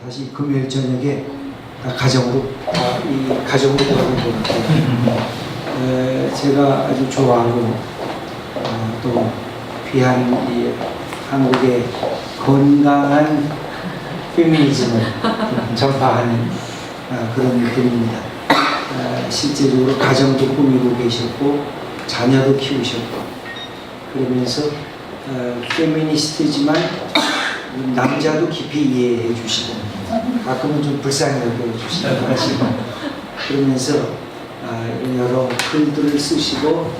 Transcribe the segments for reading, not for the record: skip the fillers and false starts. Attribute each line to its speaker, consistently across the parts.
Speaker 1: 다시 금요일 저녁에 가정으로 가정으로 돌아갈 것 같아요. 제가 아주 좋아하고 또 귀한 이 한국의 건강한 페미니즘을 전파하는 그런 분입니다. 실제적으로 가정도 꾸미고 계셨고 자녀도 키우셨고 그러면서 페미니스트지만 남자도 깊이 이해해 주시고 가끔은 좀 불쌍히 여겨주시기도 하시고 그러면서 여러 글들을 쓰시고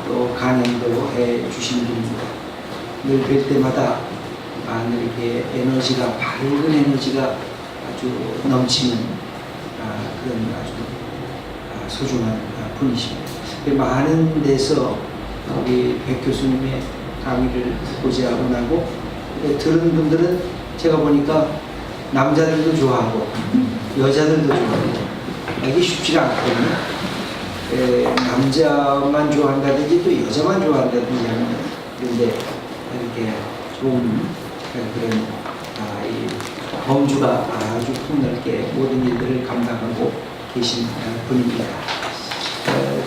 Speaker 1: 또 강연도 해 주시는 분입니다. 늘 뵐 때마다 늘 이렇게 에너지가 밝은 에너지가 아주 넘치는 그런 아주 소중한 분이십니다. 많은 데서 우리 백 교수님의 강의를 듣고자 원하고 들은 분들은 제가 보니까 남자들도 좋아하고 여자들도 좋아하고 이게 쉽지가 않거든요. 남자만 좋아한다든지 또 여자만 좋아한다든지 하는 그런데 이렇게 좋은 그런 이 범주가 아주 폭넓게 모든 일들을 감당하고 계신 분입니다.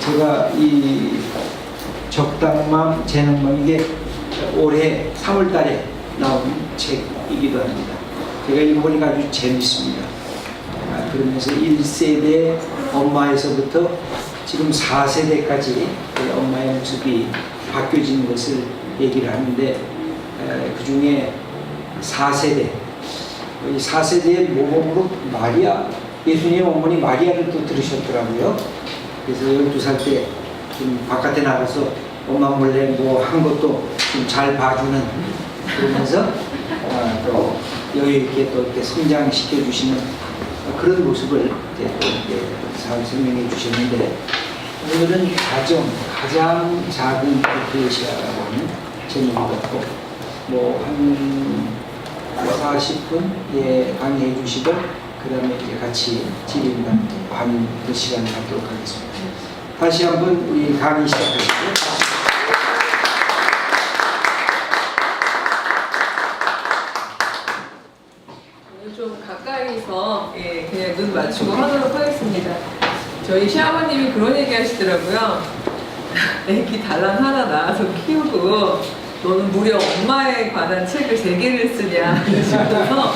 Speaker 1: 제가 이 적당맘 재능맘 이게 올해 3월 달에 나온 책이기도 합니다. 제가 읽어보니까 아주 재밌습니다. 그러면서 1세대 엄마에서부터 지금 4세대까지 엄마의 모습이 바뀌어진 것을 얘기를 하는데 그 중에 4세대, 이 4세대의 모범으로 마리아, 예수님 어머니 마리아를 또 들으셨더라고요. 그래서 12살 때 좀 바깥에 나가서 엄마 몰래 뭐 한 것도 좀 잘 봐주는 그러면서 또 여유 있게 또 이렇게 성장시켜 주시는 그런 모습을 또 잘 설명해 주셨는데 오늘은 가장 작은 에클레시아라고 하는 제목을 갖고 뭐 한 40분 강의해 주시고 그 다음에 이제 같이 질의응답 반 시간을 갖도록 하겠습니다. 다시 한번 우리 강의 시작하시죠.
Speaker 2: 좀 가까이서 그냥 눈 맞추고 하도록 하겠습니다. 저희 시아버님이 그런 얘기 하시더라고요. 애기 달랑 하나 낳아서 키우고 너는 무려 엄마에 관한 책을 3개를 쓰냐 그러시면서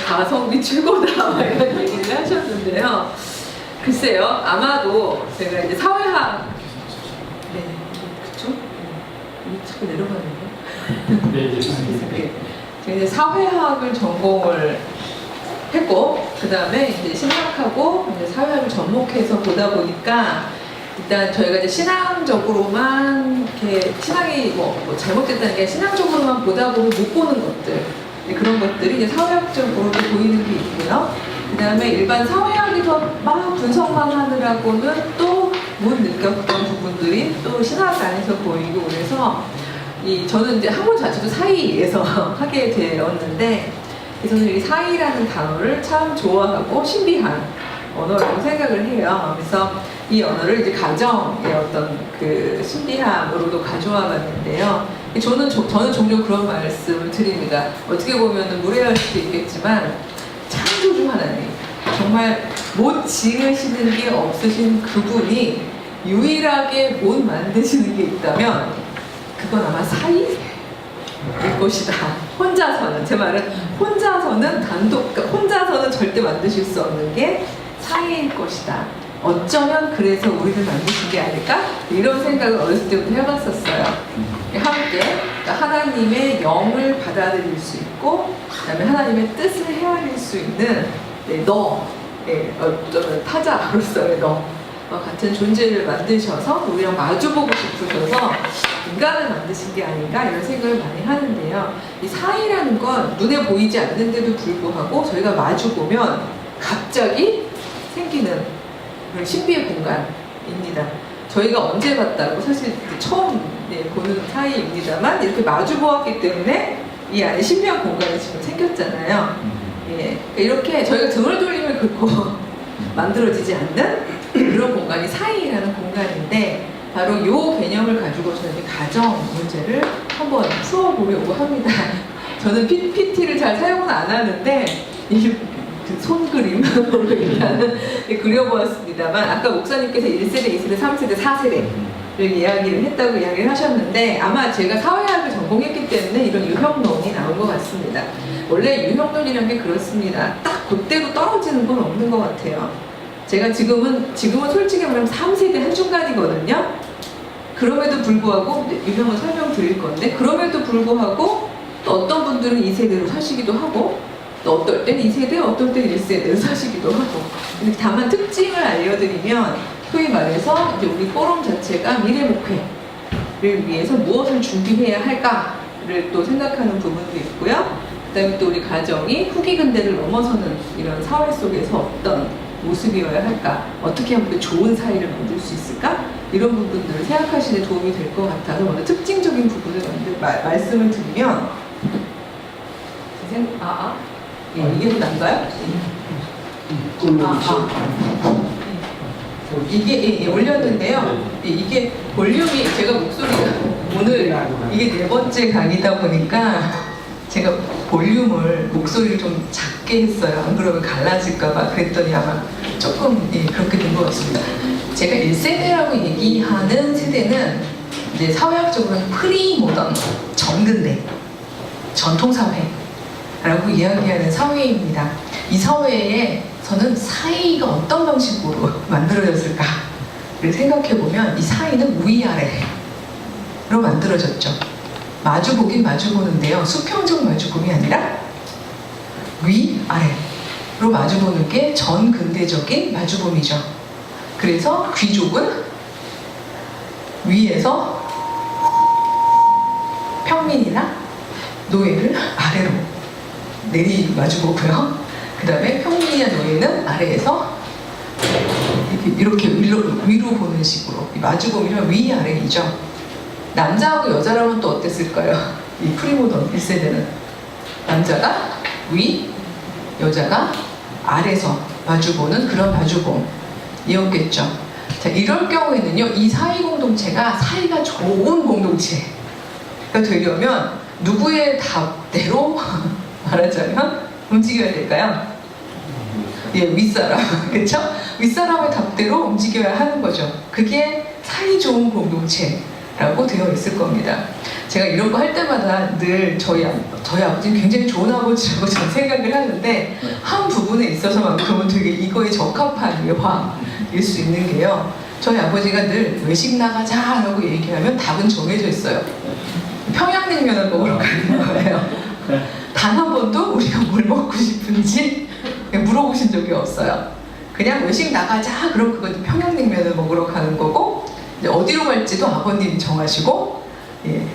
Speaker 2: 가성비 최고다 이런 얘기를 하셨는데요. 글쎄요, 아마도 제가 이제 사회학 그쵸? 자꾸 내려가는데 제가 이제 사회학을 전공을 했고 그 다음에 이제 신학하고 이제 사회학을 접목해서 보다 보니까 일단 저희가 이제 신앙적으로만 이렇게 신앙이 뭐 잘못됐다는 게 신앙적으로만 보다 보면 못 보는 것들 그런 것들이 이제 사회학적으로도 보이는 게 있고요. 그 다음에 일반 사회학에서 막 분석만 하느라고는 또 못 느꼈던 부분들이 또 신학 안에서 보이고 그래서 저는 이제 학문 자체도 사이에서 하게 되었는데 저는 이 사이라는 단어를 참 좋아하고 신비한 언어라고 생각을 해요. 그래서 이 언어를 이제 가정의 어떤 그 신비함으로도 가져와 봤는데요. 저는 종종 그런 말씀을 드립니다. 어떻게 보면 무례할 수도 있겠지만 창조주 하나님, 정말 못 지으시는 게 없으신 그분이 유일하게 못 만드시는 게 있다면 그건 아마 사이일 것이다. 혼자서는, 제 말은 혼자서는 혼자서는 절대 만드실 수 없는 게 사이일 것이다. 어쩌면 그래서 우리를 만드신 게 아닐까? 이런 생각을 어렸을 때부터 해봤었어요. 함께 그러니까 하나님의 영을 받아들일 수 있고 그 다음에 하나님의 뜻을 헤아릴 수 있는 어쩌면 타자로서의 너와 같은 존재를 만드셔서 우리랑 마주보고 싶으셔서 인간을 만드신 게 아닌가 이런 생각을 많이 하는데요. 이 사이라는 건 눈에 보이지 않는데도 불구하고 저희가 마주보면 갑자기 생기는 그런 신비의 공간입니다. 저희가 언제 봤다고 사실 처음 보는 사이입니다만 이렇게 마주 보았기 때문에 이 안에 신비한 공간이 지금 생겼잖아요. 이렇게 저희가 등을 돌리면 결코 만들어지지 않는 그런 공간이 사이라는 공간인데 바로 이 개념을 가지고 저는 가정 문제를 한번 풀어보려고 합니다. 저는 PPT를 잘 사용은 안 하는데 그 손그림으로 일단은 그려보았습니다만 아까 목사님께서 1세대, 2세대, 3세대, 4세대를 이야기를 했다고 이야기를 하셨는데 아마 제가 사회학을 전공했기 때문에 이런 유형론이 나온 것 같습니다. 원래 유형론이라는 게 그렇습니다. 딱 그대로 떨어지는 건 없는 것 같아요. 제가 지금은 솔직히 말하면 3세대 한중간이거든요. 그럼에도 불구하고 유형을 설명드릴 건데 그럼에도 불구하고 또 어떤 분들은 2세대로 사시기도 하고 또 어떨 땐 2세대, 어떨 땐 1세대로 사시기도 하고 근데 다만 특징을 알려드리면 소위 말해서 이제 우리 포럼 자체가 미래 목회를 위해서 무엇을 준비해야 할까를 또 생각하는 부분도 있고요. 그 다음에 또 우리 가정이 후기 근대를 넘어서는 이런 사회 속에서 어떤 모습이어야 할까, 어떻게 하면 좋은 사회를 만들 수 있을까, 이런 부분들을 생각하시는 데 도움이 될 것 같아서 먼저 특징적인 부분을 말씀을 드리면 이게 더 난가요? 이게 올렸는데요. 이게 볼륨이 제가 목소리가 오늘 이게 4번째 강의다 보니까 제가 볼륨을 목소리를 좀 작게 했어요. 안 그러면 갈라질까봐 그랬더니 아마 조금 그렇게 된 것 같습니다. 제가 1세대라고 얘기하는 세대는 이제 사회학적으로는 프리모던, 전근대, 전통사회라고 이야기하는 사회입니다. 이 사회에서는 사이가 어떤 방식으로 만들어졌을까를 생각해보면 이 사이는 위아래로 만들어졌죠. 마주보긴 마주보는데요. 수평적 마주봄이 아니라 위아래로 마주보는 게 전근대적인 마주봄이죠. 그래서 귀족은 위에서 평민이나 노예를 아래로 내리 마주보고요. 그 다음에 평민이나 노예는 아래에서 이렇게 위로 보는 식으로 마주보면 위아래이죠. 남자하고 여자라면 또 어땠을까요? 이 프리모던 1세대는 남자가 위, 여자가 아래서 마주보는 그런 마주봄이었겠죠. 자, 이럴 경우에는요, 이 사회 공동체가 사이가 좋은 공동체가 되려면 누구의 답대로 말하자면 움직여야 될까요? 예, 윗사람, 그렇죠? 윗사람의 답대로 움직여야 하는 거죠. 그게 사이 좋은 공동체라고 되어 있을 겁니다. 제가 이런 거 할 때마다 늘 저희 아버지는 굉장히 좋은 아버지라고 저는 생각을 하는데 한 부분에 있어서만큼은 되게 이거에 적합한 예화일 수 있는 게요. 저희 아버지가 늘 외식 나가자 라고 얘기하면 답은 정해져 있어요. 평양냉면을 먹으러 가는 거예요. 단 한 번도 우리가 뭘 먹고 싶은지 물어보신 적이 없어요. 그냥 외식 나가자 그럼 그건 평양냉면을 먹으러 가는 거고 이제 어디로 갈지도 아버님이 정하시고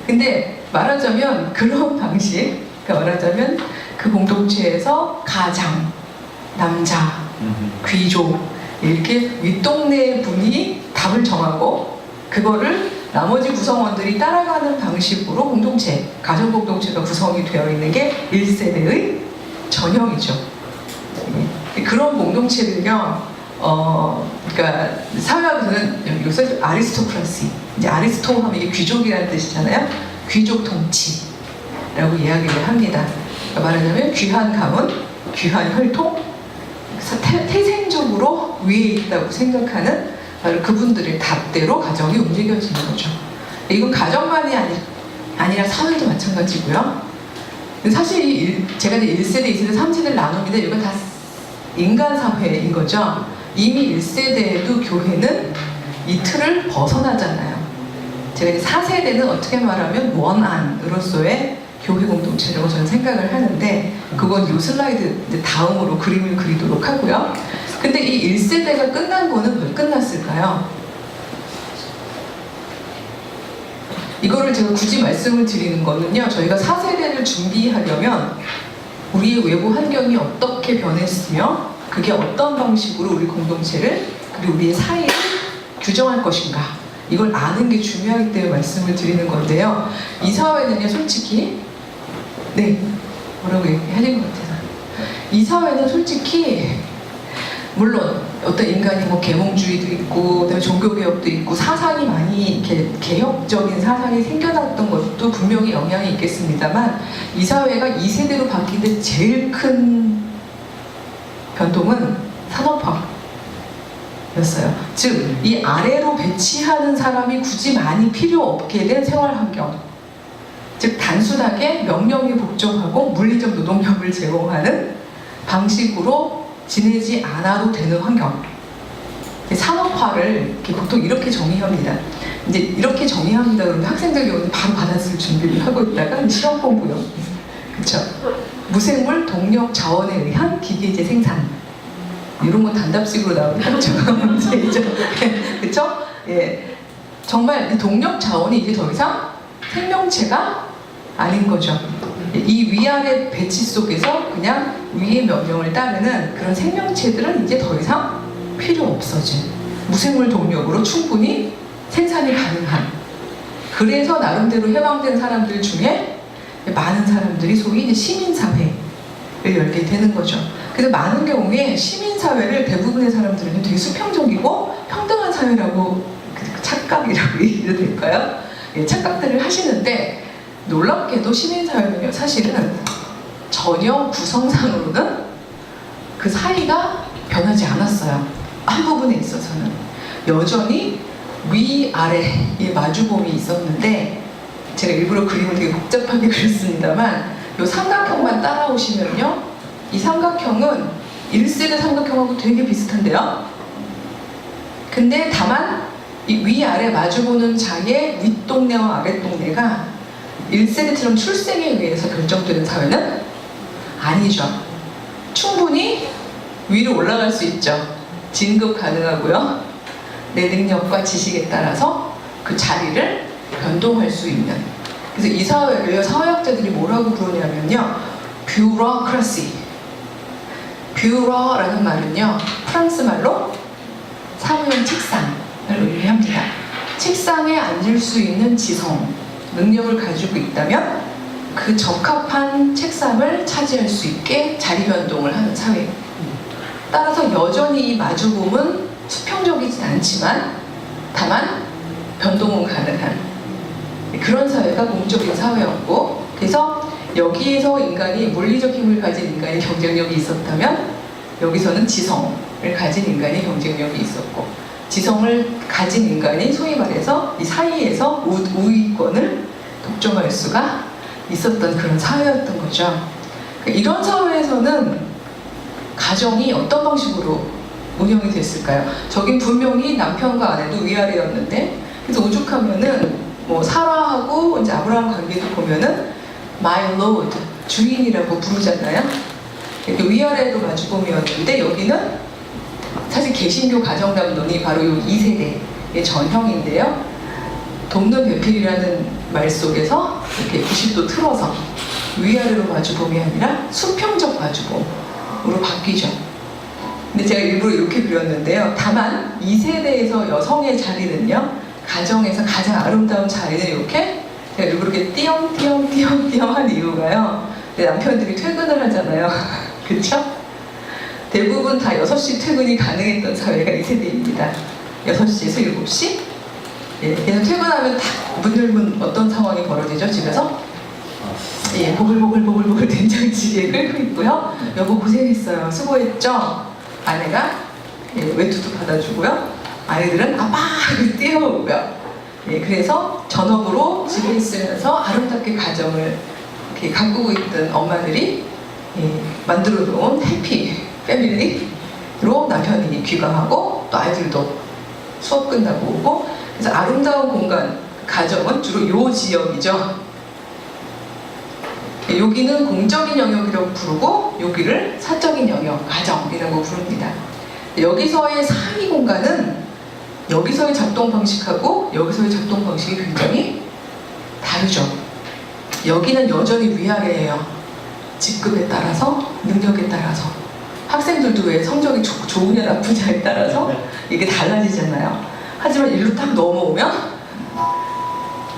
Speaker 2: 근데 말하자면 그런 방식 말하자면 그 공동체에서 가장, 남자, 귀족 이렇게 윗동네 분이 답을 정하고 그거를 나머지 구성원들이 따라가는 방식으로 공동체, 가정공동체가 구성이 되어 있는 게 1세대의 전형이죠. 그런 공동체를요, 그러니까 사회학에서는 요새 아리스토크라시, 이제 아리스토 하면 이게 귀족이라는 뜻이잖아요. 귀족 통치라고 이야기를 합니다. 그러니까 말하자면 귀한 가문, 귀한 혈통, 태생적으로 위에 있다고 생각하는 바로 그분들의 답대로 가정이 움직여지는 거죠. 이건 가정만이 아니라 사회도 마찬가지고요. 사실 제가 이제 1세대, 2세대, 3세대를 나눕니다. 이건 다 인간 사회인 거죠. 이미 1세대에도 교회는 이 틀을 벗어나잖아요. 제가 이제 4세대는 어떻게 말하면 원안으로서의 교회 공동체라고 저는 생각을 하는데 그건 요 슬라이드 다음으로 그림을 그리도록 하고요. 근데 이 1세대가 끝난 거는 왜 끝났을까요? 이거를 제가 굳이 말씀을 드리는 거는요. 저희가 4세대를 준비하려면 우리의 외부 환경이 어떻게 변했으며 그게 어떤 방식으로 우리 공동체를 그리고 우리의 사회를 규정할 것인가 이걸 아는 게 중요하기 때문에 말씀을 드리는 건데요. 이 사회는요 솔직히 뭐라고 얘기해야 것 같아서 이 사회는 솔직히 물론 어떤 인간이 뭐 계몽주의도 있고 그다음에 종교개혁도 있고 사상이 많이 이렇게 개혁적인 사상이 생겨났던 것도 분명히 영향이 있겠습니다만 이 사회가 2세대로 바뀐 데 제일 큰 변동은 산업화였어요. 즉, 이 아래로 배치하는 사람이 굳이 많이 필요 없게 된 생활 환경. 즉, 단순하게 명령에 복종하고 물리적 노동력을 제공하는 방식으로 지내지 않아도 되는 환경. 산업화를 보통 이렇게 정의합니다. 이제 이렇게 정의합니다. 그러면 학생들 경우는 바로 받아쓸 준비를 하고 있다가 시험 공부요. 그렇죠? 무생물 동력 자원에 의한 기계제 생산. 이런 건 단답식으로 나오니까 문제이죠. 그렇죠? 예, 정말 이 동력 자원이 이제 더 이상 생명체가 아닌 거죠. 이 위아래 배치 속에서 그냥 위의 명령을 따르는 그런 생명체들은 이제 더 이상 필요 없어진 무생물 동력으로 충분히 생산이 가능한, 그래서 나름대로 해방된 사람들 중에 많은 사람들이 소위 이제 시민사회를 열게 되는 거죠. 그래서 많은 경우에 시민사회를 대부분의 사람들은 되게 수평적이고 평등한 사회라고, 착각이라고 얘기해도 될까요? 예, 착각들을 하시는데, 놀랍게도 시민사회는요, 사실은 전혀 구성상으로는 그 사이가 변하지 않았어요. 한 부분에 있어서는 여전히 위아래의 마주봄이 있었는데, 제가 일부러 그림을 되게 복잡하게 그렸습니다만 이 삼각형만 따라오시면요, 이 삼각형은 1세대 삼각형하고 되게 비슷한데요. 근데 다만 이 위아래 마주보는 자의 윗동네와 아랫동네가 1세대처럼 출생에 의해서 결정되는 사회는 아니죠. 충분히 위로 올라갈 수 있죠. 진급 가능하고요. 내 능력과 지식에 따라서 그 자리를 변동할 수 있는. 그래서 이 사회를 사회학자들이 뭐라고 부르냐면요, 뷰로크라시. 뷰로라는 말은요, 프랑스 말로 사무용 책상을 의미합니다. 책상에 앉을 수 있는 지성, 능력을 가지고 있다면 그 적합한 책상을 차지할 수 있게 자리 변동을 하는 사회. 따라서 여전히 이 마주봄은 수평적이진 않지만 다만 변동은 가능한 그런 사회가 공적인 사회였고, 그래서 여기에서 인간이 물리적 힘을 가진 인간의 경쟁력이 있었다면 여기서는 지성을 가진 인간의 경쟁력이 있었고, 지성을 가진 인간이 소위 말해서 이 사이에서 우위권을 독점할 수가 있었던 그런 사회였던 거죠. 이런 사회에서는 가정이 어떤 방식으로 운영이 됐을까요? 저긴 분명히 남편과 아내도 위아래였는데, 그래서 오죽하면은 뭐 사라하고 이제 아브라함 관계도 보면은 my lord, 주인이라고 부르잖아요. 이렇게 위아래로 마주봄이었는데, 여기는 사실 개신교 가정담론이 바로 이 2세대의 전형인데요. 돕는 배필이라는 말 속에서 이렇게 90도 틀어서 위아래로 마주봄이 아니라 수평적 마주봄으로 바뀌죠. 근데 제가 일부러 이렇게 그렸는데요. 다만 2세대에서 여성의 자리는요, 가정에서 가장 아름다운 자리는 이렇게 제가 일부러 이렇게 띄엄띄엄 한 이유가요, 남편들이 퇴근을 하잖아요. 그렇죠? 대부분 다 6시 퇴근이 가능했던 사회가 2세대입니다. 6시에서 7시? 예, 그래서 퇴근하면 딱 문 열면 어떤 상황이 벌어지죠, 집에서? 예, 보글보글 된장찌개 끓고 있고요. 여보 고생했어요. 수고했죠? 아내가 외투도 받아주고요. 아이들은 아빠 하고 뛰어오고요. 예, 그래서 전업으로 집에 있으면서 아름답게 가정을 이렇게 가꾸고 있던 엄마들이 만들어 놓은 해피 패밀리로 남편이 귀가하고 또 아이들도 수업 끝나고 오고, 그래서 아름다운 공간, 가정은 주로 요 지역이죠. 여기는 공적인 영역이라고 부르고 여기를 사적인 영역, 가정이라고 부릅니다. 여기서의 사이 공간은 여기서의 작동 방식하고 여기서의 작동 방식이 굉장히 다르죠. 여기는 여전히 위아래예요. 직급에 따라서, 능력에 따라서. 학생들도 왜 성적이 좋으냐 나쁘냐에 따라서 이게 달라지잖아요. 하지만 일로 딱 넘어오면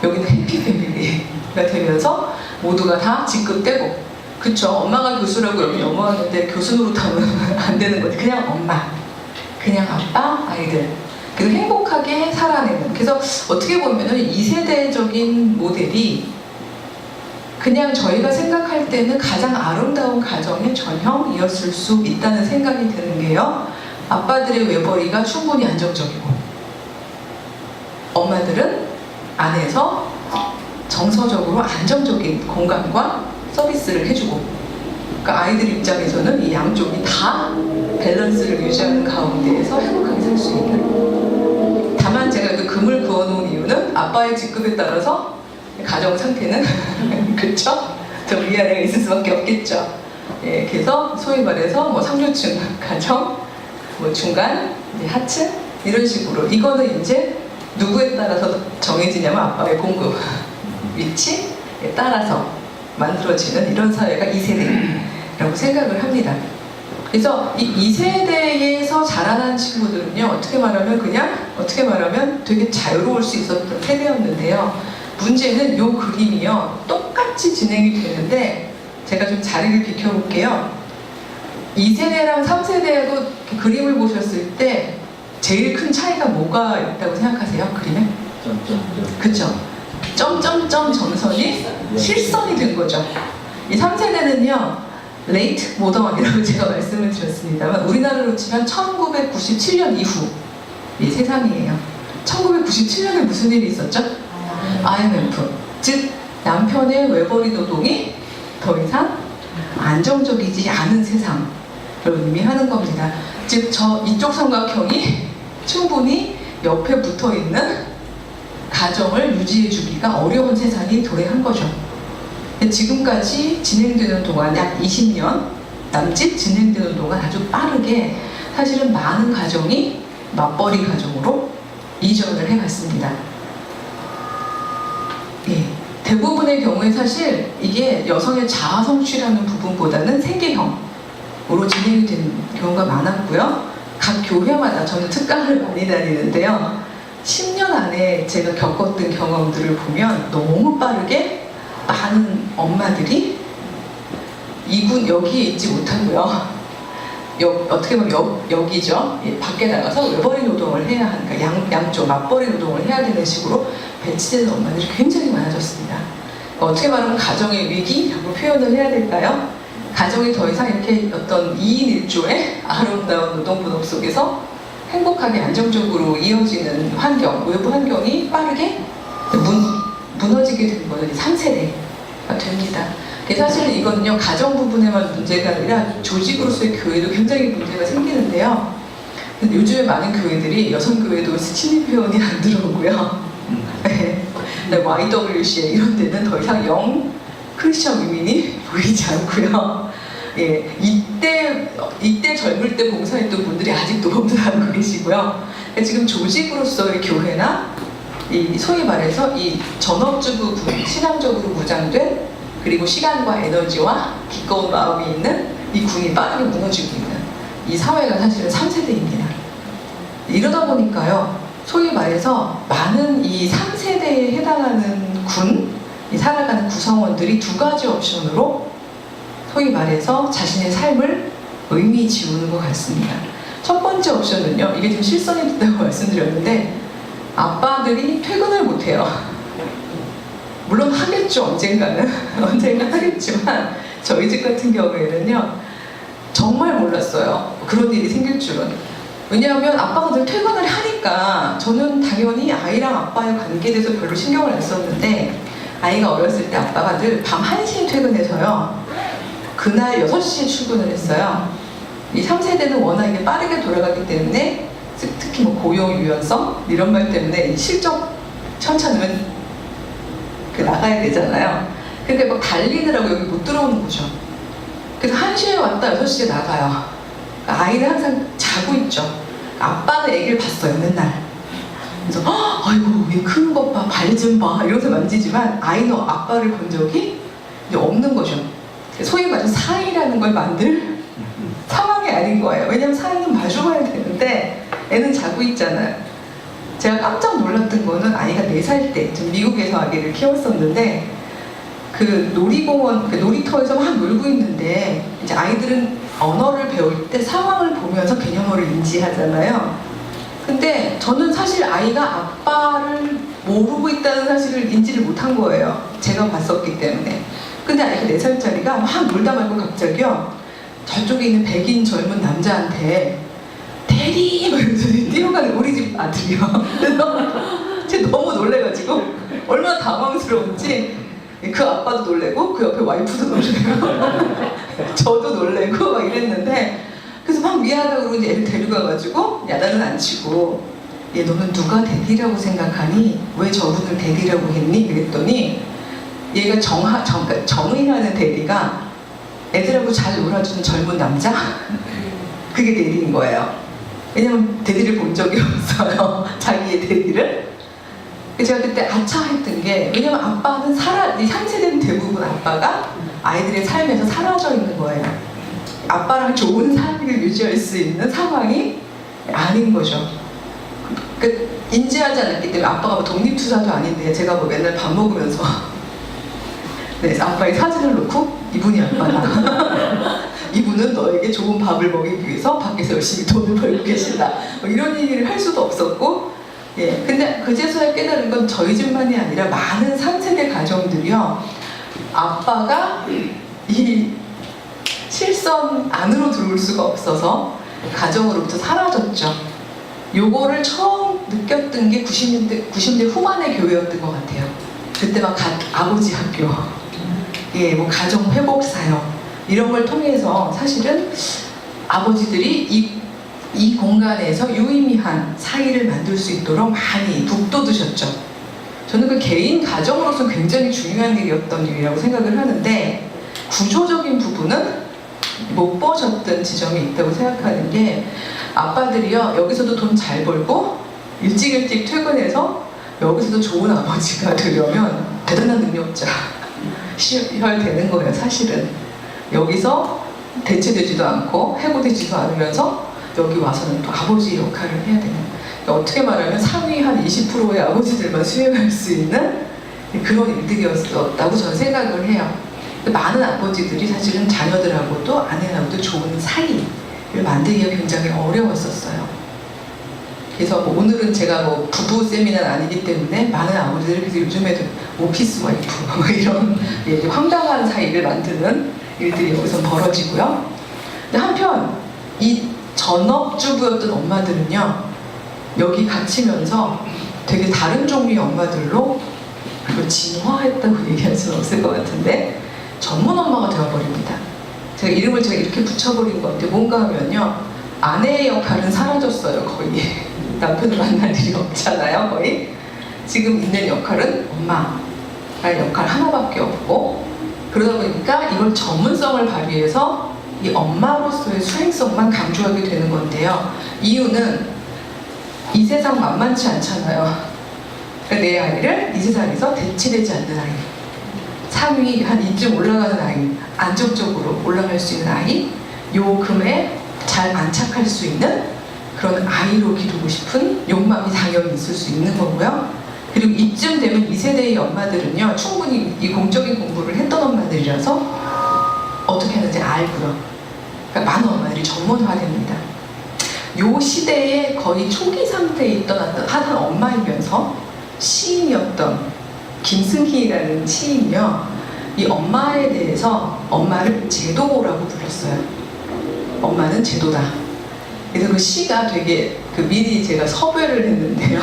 Speaker 2: 여기는 해피 패밀리가 되면서 모두가 다 직급되고, 그쵸? 엄마가 교수라고 여기 넘어왔는데 교수 노릇하면 안 되는 거지. 그냥 엄마, 그냥 아빠, 아이들. 그래서 행복하게 살아내는. 그래서 어떻게 보면은 2세대적인 모델이 그냥 저희가 생각할 때는 가장 아름다운 가정의 전형이었을 수 있다는 생각이 드는 게요. 아빠들의 외벌이가 충분히 안정적이고 엄마들은 안에서 정서적으로 안정적인 공간과 서비스를 해주고, 그러니까 아이들 입장에서는 이 양쪽이 다 밸런스를 유지하는 가운데에서 행복하게 살 수 있는. 다만 제가 그 금을 그어놓은 이유는 아빠의 직급에 따라서 가정 상태는 그렇죠? 좀 위아래가 있을 수밖에 없겠죠. 예, 그래서 소위 말해서 뭐 상류층 가정, 뭐 중간, 이제 하층 이런 식으로, 이거는 이제 누구에 따라서 정해지냐면 아빠의 공급 위치에 따라서 만들어지는 이런 사회가 2세대라고 생각을 합니다. 그래서 이 2세대에서 자라난 친구들은요, 어떻게 말하면 되게 자유로울 수 있었던 세대였는데요. 문제는 이 그림이요, 똑같이 진행이 되는데 제가 좀 자리를 비켜볼게요. 2세대랑 3세대도 그림을 보셨을 때 제일 큰 차이가 뭐가 있다고 생각하세요? 그림에? 그쵸? 점점점 점선이 실선이 된 거죠. 이 3세대는요, 레이트 모던이라고 제가 말씀을 드렸습니다만, 우리나라로 치면 1997년 이후 이 세상이에요. 1997년에 무슨 일이 있었죠? IMF. 즉 남편의 외벌이 노동이 더 이상 안정적이지 않은 세상을 의미하는 겁니다. 즉 이쪽 삼각형이 충분히 옆에 붙어 있는 가정을 유지해 주기가 어려운 세상이 도래한 거죠. 지금까지 진행되는 동안 약 20년 남짓 진행되는 동안 아주 빠르게 사실은 많은 가정이 맞벌이 가정으로 이전을 해갔습니다. 예, 대부분의 경우에 사실 이게 여성의 자아 성취라는 부분보다는 생계형으로 진행이 된 경우가 많았고요. 각 교회마다 저는 특강을 많이 다니는데요. 10년 안에 제가 겪었던 경험들을 보면 너무 빠르게 많은 엄마들이 여기에 있지 못하고요. 어떻게 보면 여기죠. 예, 밖에 나가서 외벌이 노동을 해야 하는, 그러니까 양쪽 맞벌이 노동을 해야 되는 식으로 배치되는 엄마들이 굉장히 많아졌습니다. 어떻게 말하면 가정의 위기라고 표현을 해야 될까요? 가정이 더 이상 이렇게 어떤 2인 1조의 아름다운 노동 분업 속에서 행복하게 안정적으로 이어지는 환경, 외부 환경이 빠르게 무너지게 된 거는 3세대가 됩니다. 사실은 이거는요, 가정 부분에만 문제가 아니라 조직으로서의 교회도 굉장히 문제가 생기는데요. 근데 요즘에 많은 교회들이, 여성교회도 신입 회원이 안 들어오고요. YWCA 이런 데는 더 이상 영 크리스천 위민이 보이지 않고요. 예, 이때 젊을 때 봉사했던 분들이 아직도 봉사하고 계시고요. 지금 조직으로서의 교회나 이 소위 말해서 이 전업주부 신앙적으로 무장된, 그리고 시간과 에너지와 기꺼운 마음이 있는 이 군이 빠르게 무너지고 있는 이 사회가 사실은 3세대입니다. 이러다 보니까요, 소위 말해서 많은 이 3세대에 해당하는 이 살아가는 구성원들이 두 가지 옵션으로 소위 말해서 자신의 삶을 의미 지우는 것 같습니다. 첫 번째 옵션은요, 이게 좀 실선이 됐다고 말씀드렸는데, 아빠들이 퇴근을 못해요. 물론 하겠죠, 언젠가는. 언젠가 하겠지만, 저희 집 같은 경우에는요, 정말 몰랐어요. 그런 일이 생길 줄은. 왜냐하면 아빠가 늘 퇴근을 하니까 저는 당연히 아이랑 아빠의 관계에 대해서 별로 신경을 안 썼는데, 아이가 어렸을 때 아빠가 늘 밤 1시에 퇴근해서요, 그날 6시에 출근을 했어요. 이 3세대는 워낙 이게 빠르게 돌아가기 때문에, 특히 뭐 고용 유연성 이런 말 때문에 실적 천천히면 나가야 되잖아요. 그러니까 막 달리느라고 여기 못 들어오는 거죠. 그래서 1시에 왔다 6시에 나가요. 아이는 항상 자고 있죠. 아빠는 애기를 봤어요, 맨날. 그래서 아이고 얘 크는 것 봐, 발 좀 봐 이러면서 만지지만 아이는 아빠를 본 적이 이제 없는 거죠. 소위 말해서 사이라는 걸 만들 상황이 아닌 거예요. 왜냐면 사이는 마주봐야 되는데 애는 자고 있잖아요. 제가 깜짝 놀랐던 거는 아이가 4살 때, 좀 미국에서 아기를 키웠었는데, 그 놀이공원, 그 놀이터에서 막 놀고 있는데, 이제 아이들은 언어를 배울 때 상황을 보면서 개념어를 인지하잖아요. 근데 저는 사실 아이가 아빠를 모르고 있다는 사실을 인지를 못한 거예요. 제가 봤었기 때문에. 근데 그 4살짜리가 막 놀다 말고 갑자기요, 저쪽에 있는 백인 젊은 남자한테 대리! 막 이러면서 뛰어가는 우리 집 아들이요. 그래서 제가 너무 놀래가지고 얼마나 당황스러운지 그 아빠도 놀래고 그 옆에 와이프도 놀래고 저도 놀래고 막 이랬는데, 그래서 막 미안하다고 이제 애를 데려가가지고 야단은 안 치고, 얘 너는 누가 대디라고 생각하니? 왜 저분을 대디라고 했니? 그랬더니 얘가 정의라는 대디가 애들하고 잘 놀아주는 젊은 남자? 그게 대디인 거예요. 왜냐면 대디를 본 적이 없어요. 자기의 대디를. 제가 그때 아차 했던 게, 왜냐면 아빠는 이 3세대는 대부분 아빠가 아이들의 삶에서 사라져 있는 거예요. 아빠랑 좋은 사이를 유지할 수 있는 상황이 아닌 거죠. 인지하지 않았기 때문에, 아빠가 뭐 독립투사도 아닌데 제가 뭐 맨날 밥 먹으면서 네, 아빠의 사진을 놓고 이분이 아빠다. 이분은 너에게 좋은 밥을 먹이기 위해서 밖에서 열심히 돈을 벌고 계신다. 뭐 이런 얘기를 할 수도 없었고, 예. 근데 그제서야 깨달은 건 저희 집만이 아니라 많은 3세대 가정들이요, 아빠가 이 실선 안으로 들어올 수가 없어서 가정으로부터 사라졌죠. 요거를 처음 느꼈던 게 90대 후반의 교회였던 것 같아요. 그때 막 아버지 학교, 예, 뭐 가정 회복 사역 이런 걸 통해서 사실은 아버지들이 이 공간에서 유의미한 사이를 만들 수 있도록 많이 북돋으셨죠. 저는 그 개인 가정으로서 굉장히 중요한 일이었던 일이라고 생각을 하는데, 구조적인 부분은 못 보셨던 지점이 있다고 생각하는 게, 아빠들이요, 여기서도 돈 잘 벌고 일찍 퇴근해서 여기서도 좋은 아버지가 되려면 대단한 능력자여야 되는 거예요. 사실은 여기서 대체되지도 않고 해고되지도 않으면서 여기 와서는 또 아버지 역할을 해야 되는, 그러니까 어떻게 말하면 상위 한 20%의 아버지들만 수행할 수 있는 그런 일들이었다고 저는 생각을 해요. 많은 아버지들이 사실은 자녀들하고도 아내하고도 좋은 사이를 만들기가 굉장히 어려웠었어요. 그래서 뭐 오늘은 제가 뭐 부부 세미나는 아니기 때문에 많은 아버지들이, 그래서 요즘에도 오피스 와이프 이런 황당한 사이를 만드는 일들이 여기서 벌어지고요. 근데 한편 이 전업주부였던 엄마들은요, 여기 갇히면서 되게 다른 종류의 엄마들로, 그걸 진화했다고 얘기할 수는 없을 것 같은데, 전문 엄마가 되어버립니다. 제가 이름을 이렇게 붙여버린 것 같아요. 뭔가 하면요, 아내의 역할은 사라졌어요. 거의 남편을 만날 일이 없잖아요. 거의 지금 있는 역할은 엄마의 역할 하나밖에 없고, 그러다 보니까 이걸 전문성을 발휘해서 이 엄마로서의 수행성만 강조하게 되는 건데요. 이유는 이 세상 만만치 않잖아요. 내 아이를 이 세상에서 대치되지 않는 아이, 상위 한 이쯤 올라가는 아이, 안정적으로 올라갈 수 있는 아이, 요 금에 잘 안착할 수 있는 그런 아이로 기르고 싶은 욕망이 당연히 있을 수 있는 거고요. 그리고 이쯤 되면 이 세대의 엄마들은요, 충분히 이 공적인 공부를 했던 엄마들이라서 어떻게 하는지 알고요. 그러니까 많은 엄마들이 전문화됩니다. 요 시대에 거의 초기 상태에 있던 한 엄마이면서 시인이었던 김승희라는 시인이요, 이 엄마에 대해서 엄마를 제도라고 불렀어요. 엄마는 제도다. 그래서 그 시가 되게, 미리 제가 섭외를 했는데요,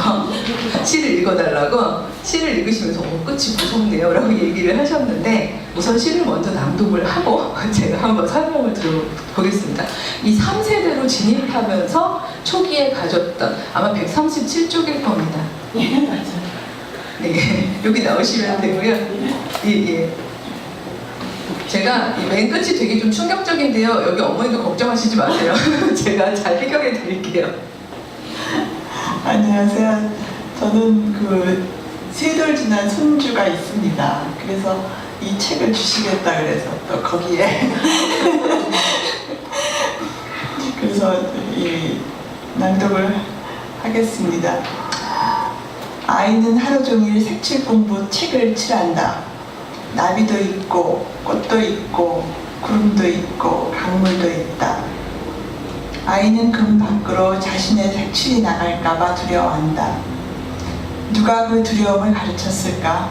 Speaker 2: 시를 읽어달라고, 시를 읽으시면서 끝이 무섭네요 라고 얘기를 하셨는데, 우선 시를 먼저 낭독을 하고 제가 한번 설명을 들어보겠습니다. 이 3세대로 진입하면서 초기에 가졌던, 아마 137쪽일 겁니다.
Speaker 3: 예, 맞아요.
Speaker 2: 네, 여기 나오시면 되고요. 예. 제가 이 맨 끝이 되게 좀 충격적인데요. 여기 어머니도 걱정하시지 마세요. 제가 잘 해결해 드릴게요.
Speaker 3: 안녕하세요. 저는 3돌 지난 손주가 있습니다. 그래서 이 책을 주시겠다 그래서 또 거기에 그래서 이 낭독을 하겠습니다. 아이는 하루 종일 색칠 공부 책을 칠한다. 나비도 있고 꽃도 있고 구름도 있고 강물도 있다. 아이는 금 밖으로 자신의 색칠이 나갈까봐 두려워한다. 누가 그 두려움을 가르쳤을까?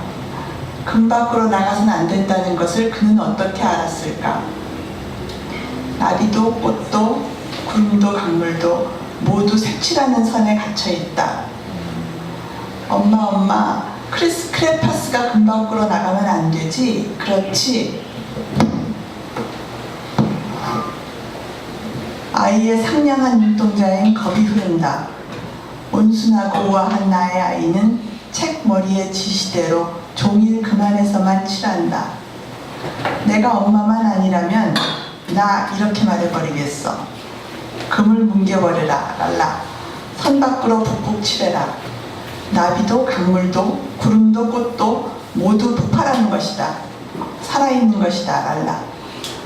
Speaker 3: 금 밖으로 나가서는 안 된다는 것을 그는 어떻게 알았을까? 나비도 꽃도 구름도 강물도 모두 색칠하는 선에 갇혀 있다. 엄마, 크레파스가 금 밖으로 나가면 안 되지? 그렇지? 아이의 상냥한 눈동자엔 겁이 흐른다. 온순하고 우아한 나의 아이는 책 머리의 지시대로 종일 금 안에서만 칠한다. 내가 엄마만 아니라면 나 이렇게 말해버리겠어. 금을 뭉개버려라, 랄라. 선 밖으로 북북 칠해라. 나비도 강물도 구름도 꽃도 모두 폭발하는 것이다. 살아있는 것이다, 랄라.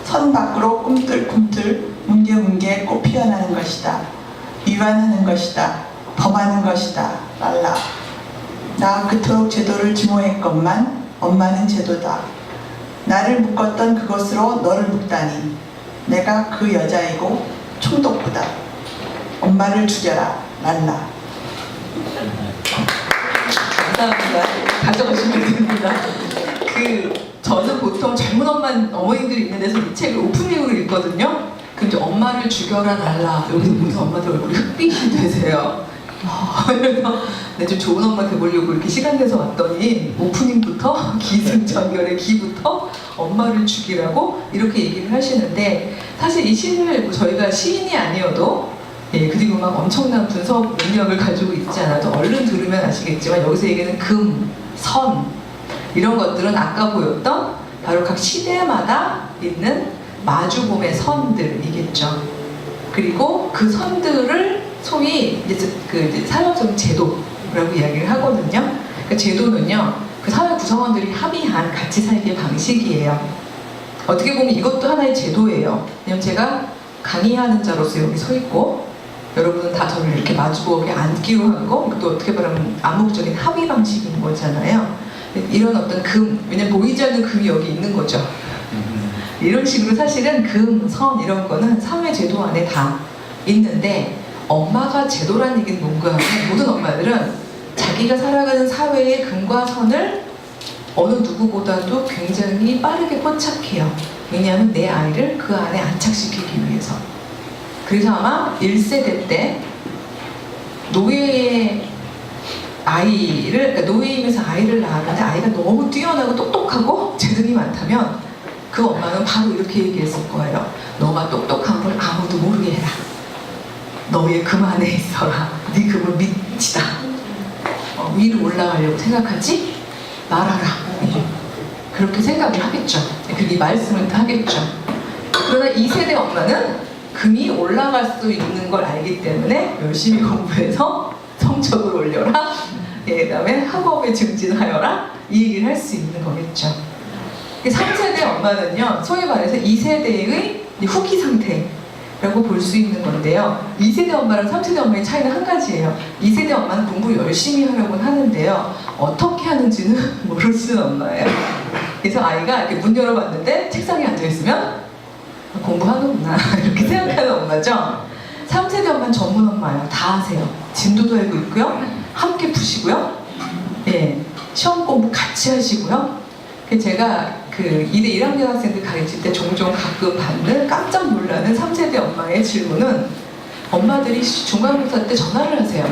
Speaker 3: 선 밖으로 꿈틀꿈틀 뭉게뭉게 꽃 피어나는 것이다. 위반하는 것이다. 범하는 것이다, 랄라. 나 그토록 제도를 증오했건만 엄마는 제도다. 나를 묶었던 그것으로 너를 묶다니. 내가 그 여자이고 총독보다. 엄마를 죽여라, 랄라.
Speaker 2: 감사합니다. 가져가시면 됩니다. 저는 보통 젊은 어머니들이 있는 데서 이 책을 오프닝으로 읽거든요. 그럼 이제 엄마를 죽여라 날라 여기서 모든 엄마들 얼굴이 흑빛이 되세요. 그래서 좀 좋은 엄마 돼보려고 이렇게 시간 내서 왔더니 오프닝부터 기승전결의 기부터 엄마를 죽이라고 이렇게 얘기를 하시는데, 사실 이 시를 저희가 시인이 아니어도 그리고 막 엄청난 분석 능력을 가지고 있지 않아도 얼른 들으면 아시겠지만 여기서 얘기하는 금, 선 이런 것들은 아까 보였던 바로 각 시대마다 있는 마주봄의 선들이겠죠. 그리고 그 선들을 소위 이제 사회적인 제도라고 이야기를 하거든요. 그 제도는요, 그 사회 구성원들이 합의한 같이 살기의 방식이에요. 어떻게 보면 이것도 하나의 제도예요. 왜냐면 제가 강의하는 자로서 여기 서 있고 여러분은 다 저를 이렇게 마주보게 앉기로 한 거, 이것도 어떻게 보면 암묵적인 합의 방식인 거잖아요. 이런 어떤 왜냐면 보이지 않는 금이 여기 있는 거죠. 이런 식으로 사실은 금, 선 이런 거는 사회 제도 안에 다 있는데, 엄마가 제도라는 얘기는 뭔가 하면 모든 엄마들은 자기가 살아가는 사회의 금과 선을 어느 누구보다도 굉장히 빠르게 포착해요. 왜냐하면 내 아이를 그 안에 안착시키기 위해서. 그래서 아마 1세대 때 노예의 아이를, 그러니까 노예이면서 아이를 낳았는데 아이가 너무 뛰어나고 똑똑하고 재능이 많다면 그 엄마는 바로 이렇게 얘기했을 거예요. 너가 똑똑한 걸 아무도 모르게 해라. 너의 금 안에 있어라. 네 금은 밑이다. 위로 올라가려고 생각하지 말아라. 그렇게 생각을 하겠죠. 그게 말씀을 하겠죠. 그러나 2세대 엄마는 금이 올라갈 수 있는 걸 알기 때문에 열심히 공부해서 성적을 올려라. 그 다음에 학업에 증진하여라. 이 얘기를 할 수 있는 거겠죠. 3세대 엄마는요, 소위 말해서 2세대의 후기 상태라고 볼 수 있는 건데요. 2세대 엄마랑 3세대 엄마의 차이는 한 가지예요. 2세대 엄마는 공부 열심히 하려고 하는데요, 어떻게 하는지는 모르시는 엄마예요. 그래서 아이가 이렇게 문 열어봤는데 책상에 앉아있으면 공부하는구나 이렇게 생각하는 엄마죠. 3세대 엄마는 전문 엄마예요. 다 아세요. 진도도 알고 있고요. 함께 푸시고요. 시험 공부 같이 하시고요. 제가 이대 1학년 학생들 가르칠 때 종종 가끔 받는 깜짝 놀라는 3세대 엄마의 질문은, 엄마들이 중간고사 때 전화를 하세요.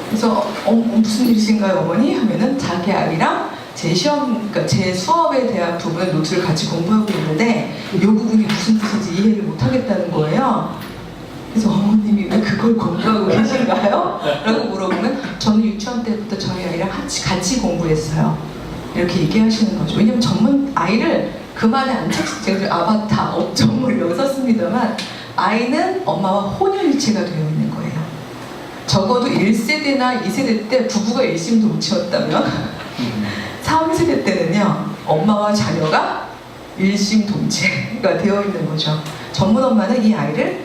Speaker 2: 그래서 무슨 일이신가요 어머니? 하면은 자기 아이랑 제 그러니까 제 수업에 대한 부분을 노트를 같이 공부하고 있는데 이 부분이 무슨 뜻인지 이해를 못하겠다는 거예요. 그래서 어머님이 왜 그걸 공부하고 계신가요? 라고 물어보면 저는 유치원 때부터 저희 아이랑 같이 공부했어요. 이렇게 얘기하시는 거죠. 왜냐면 전문 아이를 그만에 안착시키고 아바타, 업종을 여기 썼습니다만 아이는 엄마와 혼연일체가 되어 있는 거예요. 적어도 1세대나 2세대 때 부부가 일심동체였다면 3세대 때는요, 엄마와 자녀가 일심동체가 되어 있는 거죠. 전문 엄마는 이 아이를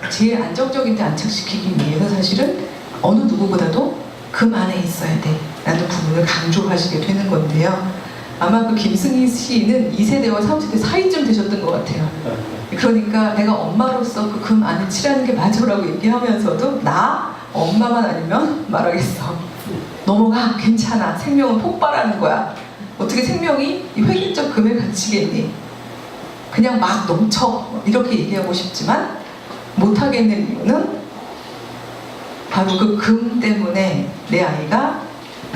Speaker 2: 제일 안정적인 데 안착시키기 위해서 사실은 어느 누구보다도 금 안에 있어야 돼 라는 부분을 강조하시게 되는 건데요. 아마 그 김승희 시인은 2세대와 3세대 사이쯤 되셨던 것 같아요. 그러니까 내가 엄마로서 그 금 안에 칠하는 게 맞아라고 얘기하면서도 나 엄마만 아니면 말하겠어. 넘어가, 괜찮아, 생명은 폭발하는 거야. 어떻게 생명이 이 획일적 금에 갇히겠니? 그냥 막 넘쳐, 이렇게 얘기하고 싶지만 못하겠는 이유는 바로 그 금 때문에 내 아이가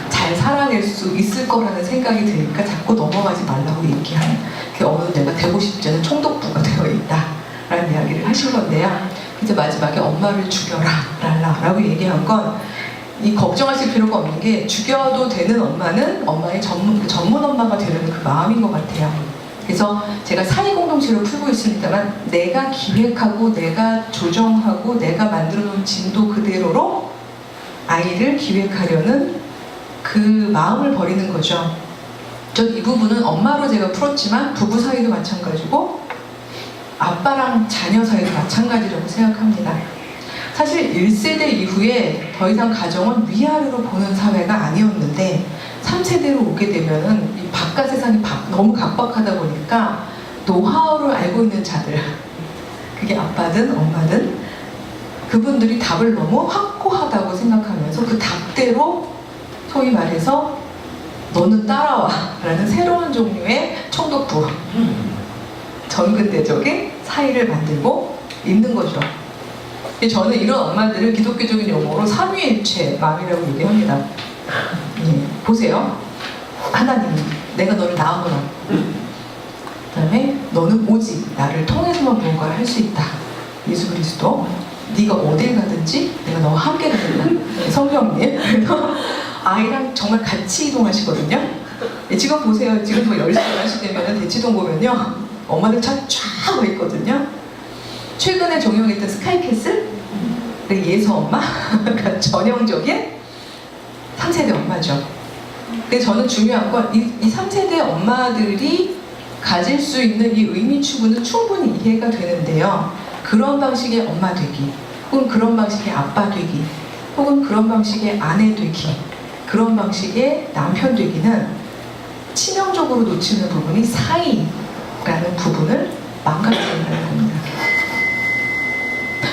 Speaker 2: 잘 살아낼 수 있을 거라는 생각이 드니까 자꾸 넘어가지 말라고 얘기하는, 어느 내가 되고 싶지 않은 총독부가 되어 있다 라는 이야기를 하신 건데요. 그래서 마지막에 엄마를 죽여라 랄라 라고 얘기한 건, 이 걱정하실 필요가 없는 게, 죽여도 되는 엄마는 엄마의 전문 엄마가 되려는 그 마음인 것 같아요. 그래서 제가 사회 공동체로 풀고 있습니다만, 내가 기획하고 내가 조정하고 내가 만들어 놓은 진도 그대로로 아이를 기획하려는 그 마음을 버리는 거죠. 전 이 부분은 엄마로 제가 풀었지만 부부 사이도 마찬가지고 아빠랑 자녀 사이도 마찬가지라고 생각합니다. 사실 1세대 이후에 더 이상 가정은 위아래로 보는 사회가 아니었는데, 3세대로 오게 되면은 이 바깥 세상이 너무 각박하다 보니까 노하우를 알고 있는 자들, 그게 아빠든 엄마든, 그분들이 답을 너무 확고하다고 생각하면서 그 답대로 소위 말해서 너는 따라와 라는 새로운 종류의 총독부, 전근대적인 사이를 만들고 있는 거죠. 저는 이런 엄마들을 기독교적인 용어로 삼위일체 마음이라고 얘기합니다. 예, 보세요. 하나님, 내가 너를 낳아노라. 그 다음에 너는 오직 나를 통해서만 무언가를 할 수 있다. 예수 그리스도, 네가 어딜 가든지 내가 너와 함께 가겠다. 성경님. 그래서 아이랑 정말 같이 이동하시거든요. 예, 지금 보세요. 지금 뭐 10시, 11시 되면 대치동 보면요, 엄마들 차 쫙 와 있거든요. 최근에 종영했던 스카이캐슬, 예서 엄마가 전형적인 3세대 엄마죠. 근데 저는 중요한 건 이 3세대 엄마들이 가질 수 있는 이 의미 추구는 충분히 이해가 되는데요. 그런 방식의 엄마 되기, 혹은 그런 방식의 아빠 되기, 혹은 그런 방식의 아내 되기, 그런 방식의 남편 되기는 치명적으로 놓치는 부분이 사이라는 부분을 망가뜨린다는 겁니다.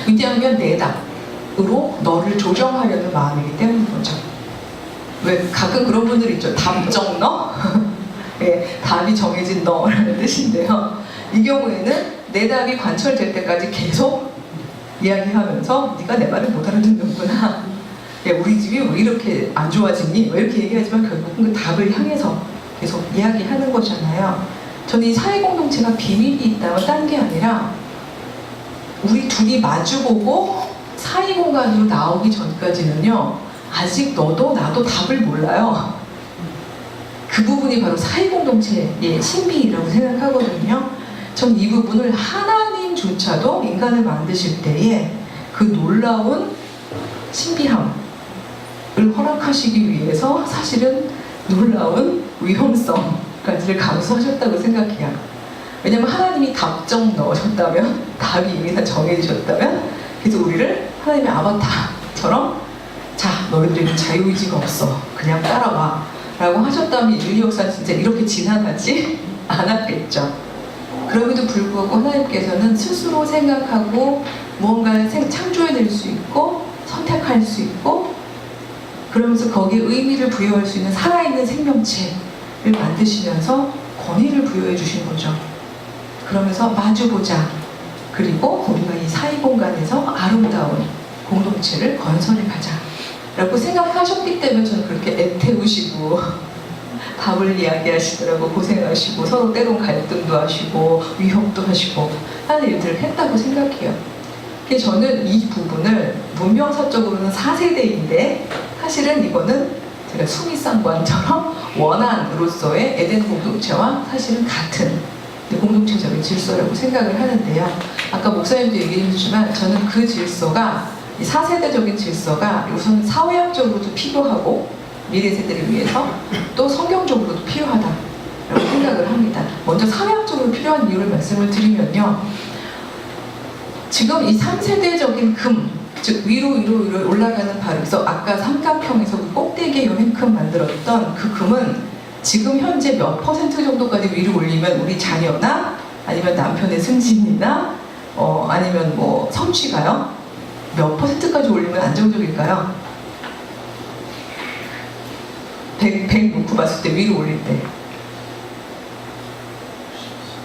Speaker 2: 왜냐하면 내 답으로 너를 조정하려는 마음이기 때문인 거죠. 왜 가끔 그런 분들이 있죠. 답정 너? 네, 답이 정해진 너라는 뜻인데요. 이 경우에는 내 답이 관철될 때까지 계속 이야기하면서 네가 내 말을 못 알아듣는구나. 야, 우리 집이 왜 이렇게 안 좋아지니? 왜 이렇게 얘기하지만 결국은 그 답을 향해서 계속 이야기하는 거잖아요. 저는 이 사회공동체가 비밀이 있다면 딴 게 아니라, 우리 둘이 마주보고 사이공간으로 나오기 전까지는요, 아직 너도 나도 답을 몰라요. 그 부분이 바로 사회공동체의 신비라고 생각하거든요. 전 이 부분을 하나님조차도 인간을 만드실 때에 그 놀라운 신비함을 허락하시기 위해서 사실은 놀라운 위험성까지를 감수하셨다고 생각해요. 왜냐면 하나님이 답정 넣으셨다면, 답이 이미 다 정해지셨다면, 그래서 우리를 하나님의 아바타처럼, 자, 너희들에게 자유의지가 없어, 그냥 따라와 라고 하셨다면 인류 역사는 진짜 이렇게 지나가지 않았겠죠. 그럼에도 불구하고 하나님께서는 스스로 생각하고 무언가를 창조해낼 수 있고 선택할 수 있고, 그러면서 거기에 의미를 부여할 수 있는 살아있는 생명체를 만드시면서 권위를 부여해 주신 거죠. 그러면서 마주보자. 그리고 우리가 이 사이 공간에서 아름다운 공동체를 건설해 가자 라고 생각하셨기 때문에 저는 그렇게 애태우시고 답을 이야기하시더라고. 고생하시고 서로 때론 갈등도 하시고 위협도 하시고 하는 일들을 했다고 생각해요. 그래서 저는 이 부분을 문명사적으로는 4세대인데 사실은 이거는 제가 수미상관처럼 원한으로서의 에덴 공동체와 사실은 같은 공동체적인 질서라고 생각을 하는데요. 아까 목사님도 얘기해 주시지만 저는 그 질서가, 이 4세대적인 질서가 우선 사회학적으로도 필요하고 미래 세대를 위해서 또 성경적으로도 필요하다라고 생각을 합니다. 먼저 사회학적으로 필요한 이유를 말씀을 드리면요. 지금 이 3세대적인 금, 즉 위로 올라가는 바로, 그래서 아까 삼각형에서 그 꼭대기에 여행금 만들었던 그 금은 지금 현재 몇 퍼센트 정도까지 위로 올리면 우리 자녀나 아니면 남편의 승진이나 아니면 뭐 성취가요? 몇 퍼센트까지 올리면 안정적일까요? 100 놓고 봤을 때 위로 올릴 때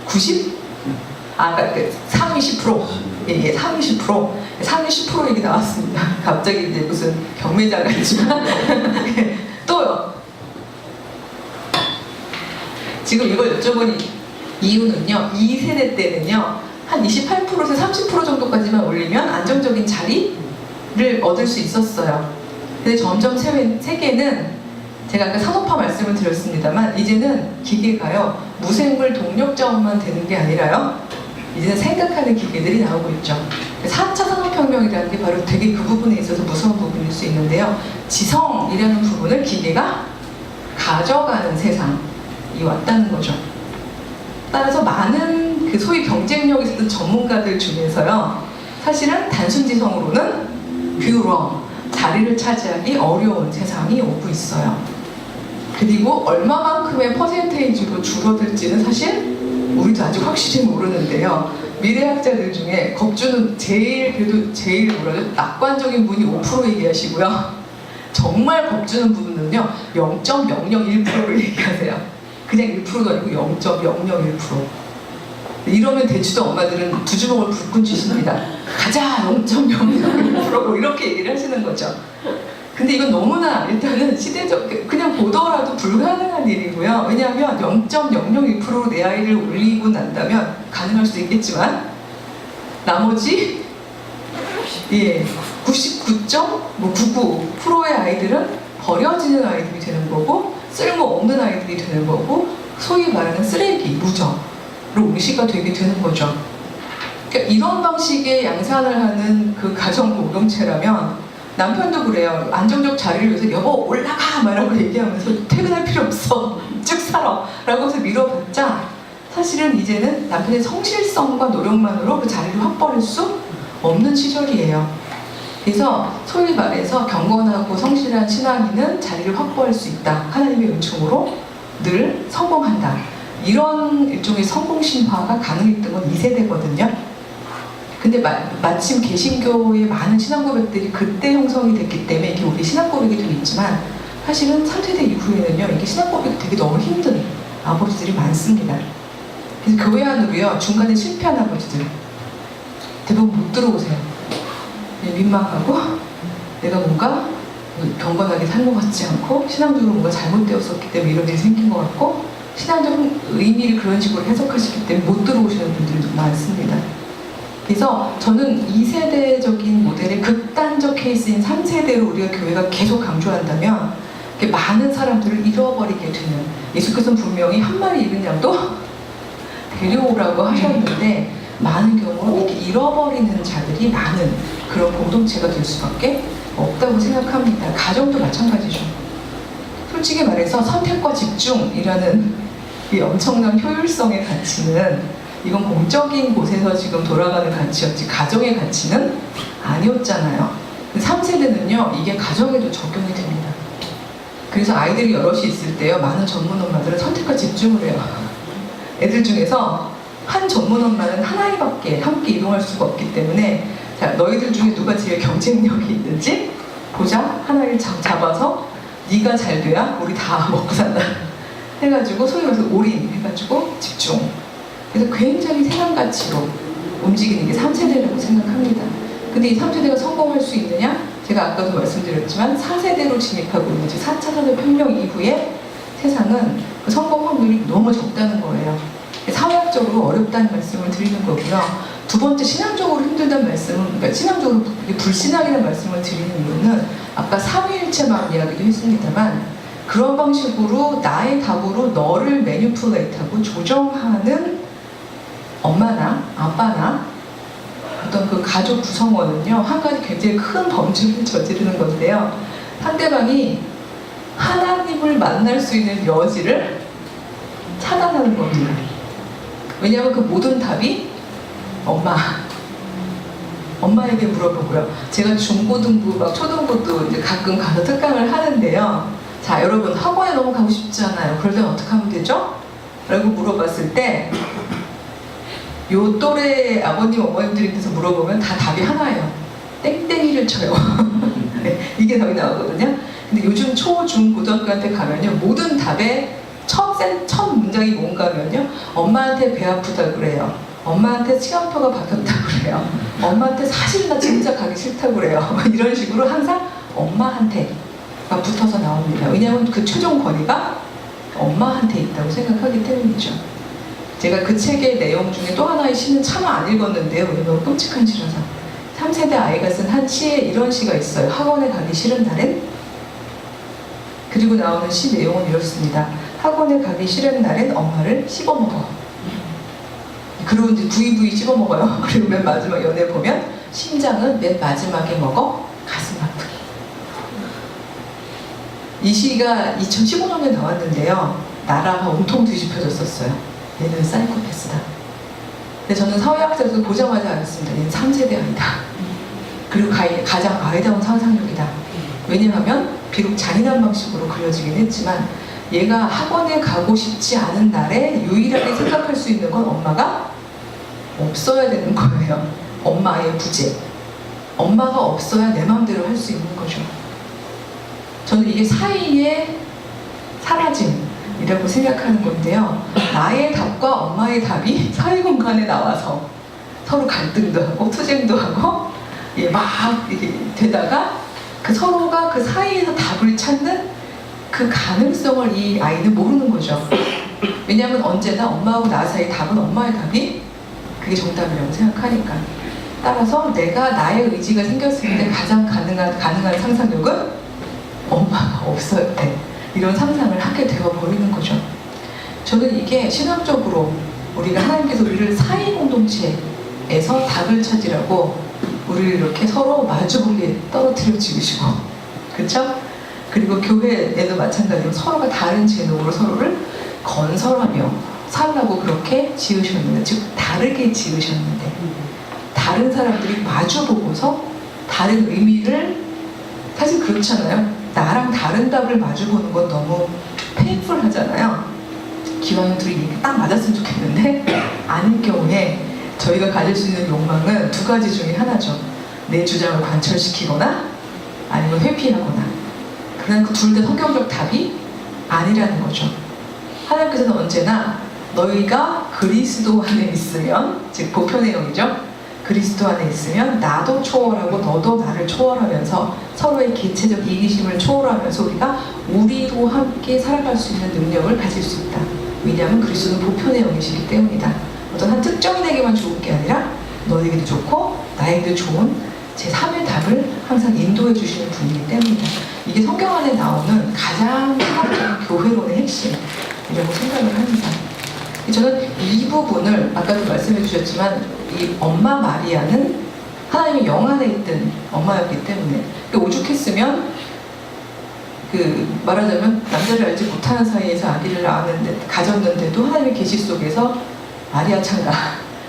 Speaker 2: 90? 그러니까 상위 10%. 예, 상위 10%. 상위 10% 얘기 나왔습니다. 갑자기 이제 무슨 경매자 같지만. 또요. 지금 이걸 여쭤본 이유는요, 2세대 때는요, 한 28%에서 30% 정도까지만 올리면 안정적인 자리를 얻을 수 있었어요. 근데 점점 세계는 제가 아까 산업화 말씀을 드렸습니다만 이제는 기계가요, 무생물 동력 자원만 되는 게 아니라요, 이제는 생각하는 기계들이 나오고 있죠. 4차 산업혁명이라는 게 바로 되게 그 부분에 있어서 무서운 부분일 수 있는데요. 지성이라는 부분을 기계가 가져가는 세상이 왔다는 거죠. 따라서 많은 그 소위 경쟁력 있었던 전문가들 중에서요, 사실은 단순 지성으로는 뷰러, 자리를 차지하기 어려운 세상이 오고 있어요. 그리고 얼마만큼의 퍼센테이지로 줄어들지는 사실 우리도 아직 확실히 모르는데요. 미래학자들 중에 겁주는 제일 뭐라죠? 낙관적인 분이 5% 얘기하시고요. 정말 겁주는 부분은요, 0.001%를 얘기하세요. 그냥 1%도 아니고 0.001%. 이러면 대주도 엄마들은 두 주먹을 불끈 쥐십니다. 가자! 0.001%로 이렇게 얘기를 하시는 거죠. 근데 이건 너무나 일단은 시대적, 그냥 보더라도 불가능한 일이고요. 왜냐하면 0.001%로 내 아이를 올리고 난다면 가능할 수도 있겠지만 나머지 99.99%의 아이들은 버려지는 아이들이 되는 거고 쓸모없는 아이들이 되는 거고 소위 말하는 쓰레기, 무적으로 응시가 되게 되는 거죠. 그러니까 이런 방식의 양산을 하는 그 가정 공동체라면 남편도 그래요. 안정적 자리를 위해서 여보 올라가! 말하고 얘기하면서 퇴근할 필요 없어. 쭉 살아. 라고 해서 밀어봤자 사실은 이제는 남편의 성실성과 노력만으로 그 자리를 확보할 수 없는 시절이에요. 그래서 소위 말해서 경건하고 성실한 신앙인은 자리를 확보할 수 있다. 하나님의 은총으로 늘 성공한다. 이런 일종의 성공 신화가 가능했던 건 2세대거든요. 근데 마침 개신교의 많은 신앙고백들이 그때 형성이 됐기 때문에 이게 우리 신앙고백이 되어 있지만 사실은 3세대 이후에는요, 이게 신앙고백이 되게 너무 힘든 아버지들이 많습니다. 그래서 교회 안으로요, 중간에 실패한 아버지들 대부분 못 들어오세요. 민망하고 내가 뭔가 경건하게 산 것 같지 않고 신앙적으로 뭔가 잘못되었었기 때문에 이런 일이 생긴 것 같고 신앙적 의미를 그런 식으로 해석하시기 때문에 못 들어오시는 분들이 많습니다. 그래서 저는 2세대적인 모델의 극단적 케이스인 3세대로 우리가 교회가 계속 강조한다면 많은 사람들을 잃어버리게 되는, 예수께서는 분명히 한 마리 잃은 양도 데려오라고 하셨는데 많은 경우 이렇게 잃어버리는 자들이 많은 그런 공동체가 될 수밖에 없다고 생각합니다. 가정도 마찬가지죠. 솔직히 말해서 선택과 집중이라는 이 엄청난 효율성의 가치는 이건 공적인 곳에서 지금 돌아가는 가치였지 가정의 가치는 아니었잖아요. 3세대는요, 이게 가정에도 적용이 됩니다. 그래서 아이들이 여럿이 있을 때요, 많은 전문 엄마들은 선택과 집중을 해요. 애들 중에서 한 전문 엄마는 한 아이밖에 함께 이동할 수가 없기 때문에 자, 너희들 중에 누가 제일 경쟁력이 있는지 보자. 하나를 잡아서 네가 잘 돼야 우리 다 먹고 산다 해가지고 소위 말해서 올인 해가지고 집중. 그래서 굉장히 생활가치로 움직이는 게 3세대라고 생각합니다. 근데 이 3세대가 성공할 수 있느냐? 제가 아까도 말씀드렸지만 4세대로 진입하고 있는, 즉 4차 산업혁명 이후에 세상은 그 성공 확률이 너무 적다는 거예요. 사회학적으로 어렵다는 말씀을 드리는 거고요. 두 번째, 신앙적으로 힘들다는 말씀은, 그러니까 신앙적으로 불신앙이라는 말씀을 드리는 이유는 아까 삼위일체만 이야기도 했습니다만 그런 방식으로 나의 답으로 너를 매니플레이트하고 조정하는 엄마나 아빠나 어떤 그 가족 구성원은요, 한 가지 굉장히 큰 범죄를 저지르는 건데요. 상대방이 하나님을 만날 수 있는 여지를 차단하는 겁니다. 왜냐하면 그 모든 답이 엄마에게 물어보고요. 제가 중고등부, 막 초등부도 이제 가끔 가서 특강을 하는데요. 자, 여러분 학원에 너무 가고 싶지 않아요. 그럴 때는 어떻게 하면 되죠? 라고 물어봤을 때 요 또래 아버님, 어머님들한테서 물어보면 다 답이 하나예요. 땡땡이를 쳐요. 네, 이게 답이 나오거든요. 근데 요즘 초, 중, 고등학교한테 가면요, 모든 답의 첫 문장이 뭔가면요, 엄마한테 배 아프다 그래요. 엄마한테 치간표가 바뀌었다 그래요. 엄마한테 사실 나 진짜 가기 싫다 그래요. 이런 식으로 항상 엄마한테가 붙어서 나옵니다. 왜냐하면 그 최종 권위가 엄마한테 있다고 생각하기 때문이죠. 제가 그 책의 내용 중에 또 하나의 시는 차마 안 읽었는데요. 왜냐면 끔찍한 시라서. 3세대 아이가 쓴 한 시에 이런 시가 있어요. 학원에 가기 싫은 날엔? 그리고 나오는 시 내용은 이렇습니다. 학원에 가기 싫은 날엔 엄마를 씹어먹어. 그리고 이제 부위부위 씹어먹어요. 그리고 맨 마지막 연애 보면 심장은 맨 마지막에 먹어 가슴 아프게. 이 시가 2015년에 나왔는데요. 나라가 온통 뒤집혀졌었어요. 얘는 사이코패스다. 근데 저는 사회학자에서 보자마자 알았습니다. 얘는 3세대 아이다. 그리고 가장 아이다운 상상력이다. 왜냐하면 비록 잔인한 방식으로 그려지긴 했지만 얘가 학원에 가고 싶지 않은 날에 유일하게 생각할 수 있는 건 엄마가 없어야 되는 거예요. 엄마의 부재. 엄마가 없어야 내 마음대로 할 수 있는 거죠. 저는 이게 사이의 사라짐이라고 생각하는 건데요. 나의 답과 엄마의 답이 사회 공간에 나와서 서로 갈등도 하고 투쟁도 하고 막 이렇게 되다가 그 서로가 그 사이에서 답을 찾는 그 가능성을 이 아이는 모르는 거죠. 왜냐하면 언제나 엄마하고 나 사이 답은 엄마의 답이 그게 정답이라고 생각하니까. 따라서 내가 나의 의지가 생겼을 때 가장 가능한 상상력은 엄마가 없어야 돼. 이런 상상을 하게 되어버리는 거죠. 저는 이게 신학적으로 우리가 하나님께서 우리를 사이 공동체에서 답을 찾으라고 우리를 이렇게 서로 마주보게 떨어뜨려 지으시고, 그렇죠? 그리고 교회에도 마찬가지로 서로가 다른 제목으로 서로를 건설하며 살라고 그렇게 지으셨는데, 즉 다르게 지으셨는데, 다른 사람들이 마주보고서 다른 의미를, 사실 그렇잖아요. 나랑 다른 답을 마주보는 건 너무 페인풀 하잖아요. 기왕이면 둘이 이렇게 딱 맞았으면 좋겠는데 아닐 경우에 저희가 가질 수 있는 욕망은 두 가지 중에 하나죠. 내 주장을 관철시키거나 아니면 회피하거나. 그러나 그 둘 다 성경적 답이 아니라는 거죠. 하나님께서는 언제나 너희가 그리스도 안에 있으면, 즉 보편의 영이죠. 그리스도 안에 있으면 나도 초월하고 너도 나를 초월하면서 서로의 개체적 이기심을 초월하면서 우리가 우리로 함께 살아갈 수 있는 능력을 가질 수 있다. 왜냐하면 그리스도는 보편의 영이시기 때문이다. 어떤 한 특정인에게만 좋은 게 아니라 너에게도 좋고 나에게도 좋은 제3의 답을 항상 인도해 주시는 분이기 때문이다. 이게 성경 안에 나오는 가장 신학적인 교회론의 핵심이라고 생각을 합니다. 저는 이 부분을 아까도 말씀해 주셨지만 이 엄마 마리아는 하나님의 영 안에 있던 엄마였기 때문에 오죽했으면 말하자면 남자를 알지 못하는 사이에서 아기를 가졌는데도 하나님의 계시 속에서 마리아 찬가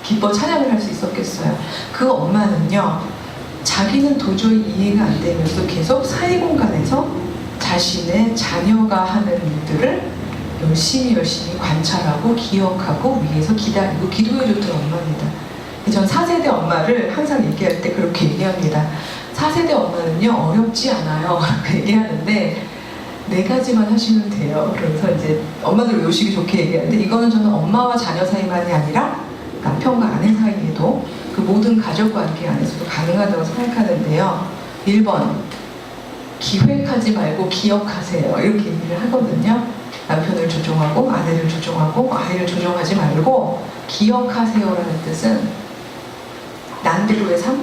Speaker 2: 기뻐 찬양을 할 수 있었겠어요. 그 엄마는요, 자기는 도저히 이해가 안 되면서 계속 사회 공간에서 자신의 자녀가 하는 일들을 열심히 관찰하고 기억하고 위해서 기다리고 기도해줬던 엄마입니다. 전 4세대 엄마를 항상 얘기할 때 그렇게 얘기합니다. 4세대 엄마는요, 어렵지 않아요. 얘기하는데 4가지만 하시면 돼요. 그래서 이제 엄마들 외우시기 좋게 얘기하는데, 이거는 저는 엄마와 자녀 사이만이 아니라 남편과 아내 사이에도 그 모든 가족 관계 안에서도 가능하다고 생각하는데요. 1번, 기획하지 말고 기억하세요. 이렇게 얘기를 하거든요. 남편을 조종하고 아내를 조종하고 아이를 조종하지 말고 기억하세요라는 뜻은 난대로의 삶?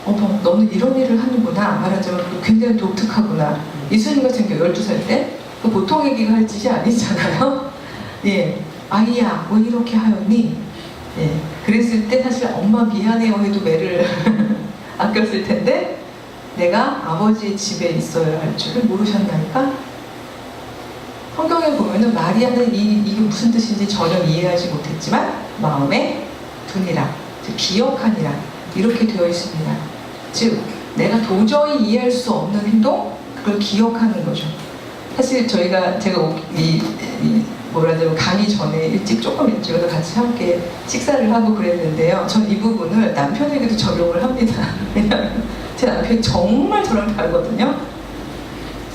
Speaker 2: 어머, 너는 이런 일을 하는구나. 말하자면 굉장히 독특하구나. 예수님 같은 경우 12살 때 보통 얘기가 할 짓이 아니잖아요. 예, 아이야 왜 이렇게 하였니? 예, 그랬을 때 사실 엄마 미안해요 해도 매를 아꼈을 텐데 내가 아버지의 집에 있어야 할 줄을 모르셨나이까? 성경에 보면은 마리아는 이게 무슨 뜻인지 전혀 이해하지 못했지만 마음에 두니라, 즉 기억하니라 이렇게 되어 있습니다. 즉 내가 도저히 이해할 수 없는 행동, 그걸 기억하는 거죠. 사실 제가 강의 전에 조금 일찍 와서 같이 함께 식사를 하고 그랬는데요. 전 이 부분을 남편에게도 적용을 합니다. 왜냐하면 제 남편이 정말 저랑 다르거든요.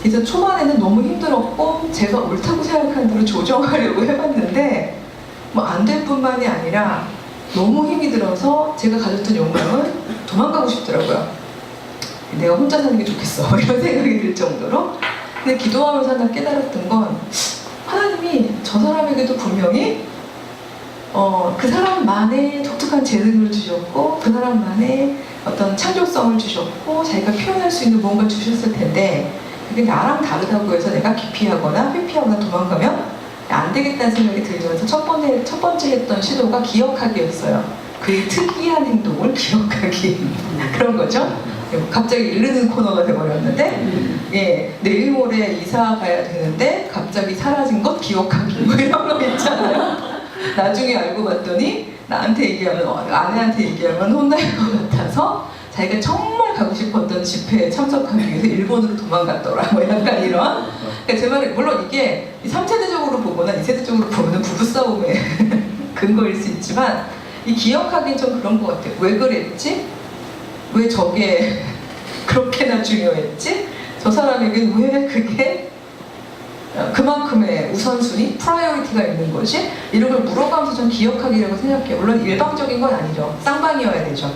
Speaker 2: 그래서 초반에는 너무 힘들었고 제가 옳다고 생각하는 대로 조정하려고 해봤는데 뭐 안 될 뿐만이 아니라 너무 힘이 들어서 제가 가졌던 욕망은 도망가고 싶더라고요. 내가 혼자 사는 게 좋겠어 이런 생각이 들 정도로. 근데 기도하면서 하나 깨달았던 건 하나님이 저 사람에게도 분명히 그 사람만의 독특한 재능을 주셨고 그 사람만의 어떤 창조성을 주셨고 자기가 표현할 수 있는 뭔가를 주셨을 텐데 그게 나랑 다르다고 해서 내가 기피하거나 회피하거나 도망가면 안 되겠다는 생각이 들면서 첫 번째 했던 시도가 기억하기였어요. 그의 특이한 행동을 기억하기 그런 거죠. 갑자기 이르는 코너가 돼버렸는데 예, 내일 모레 이사 가야 되는데 갑자기 사라진 것 기억하기 뭐 이런 거 있잖아요. 나중에 알고 봤더니 나한테 얘기하면 아내한테 얘기하면 혼날 것 같아서 자기가 정말 가고 싶었던 집회에 참석하기 위해서 일본으로 도망갔더라 뭐 약간 이런. 그러니까 제 말은 물론 이게 3세대적으로 보거나 2세대적으로 보면 부부싸움의 근거일 수 있지만 이 기억하기는 좀 그런 것 같아요. 왜 그랬지? 왜 저게 그렇게나 중요했지? 저 사람에게는 왜 그게 그만큼의 우선순위, 프라이어리티가 있는 거지? 이런 걸 물어가면서 좀 기억하기라고 생각해요. 물론 일방적인 건 아니죠. 쌍방이어야 되죠.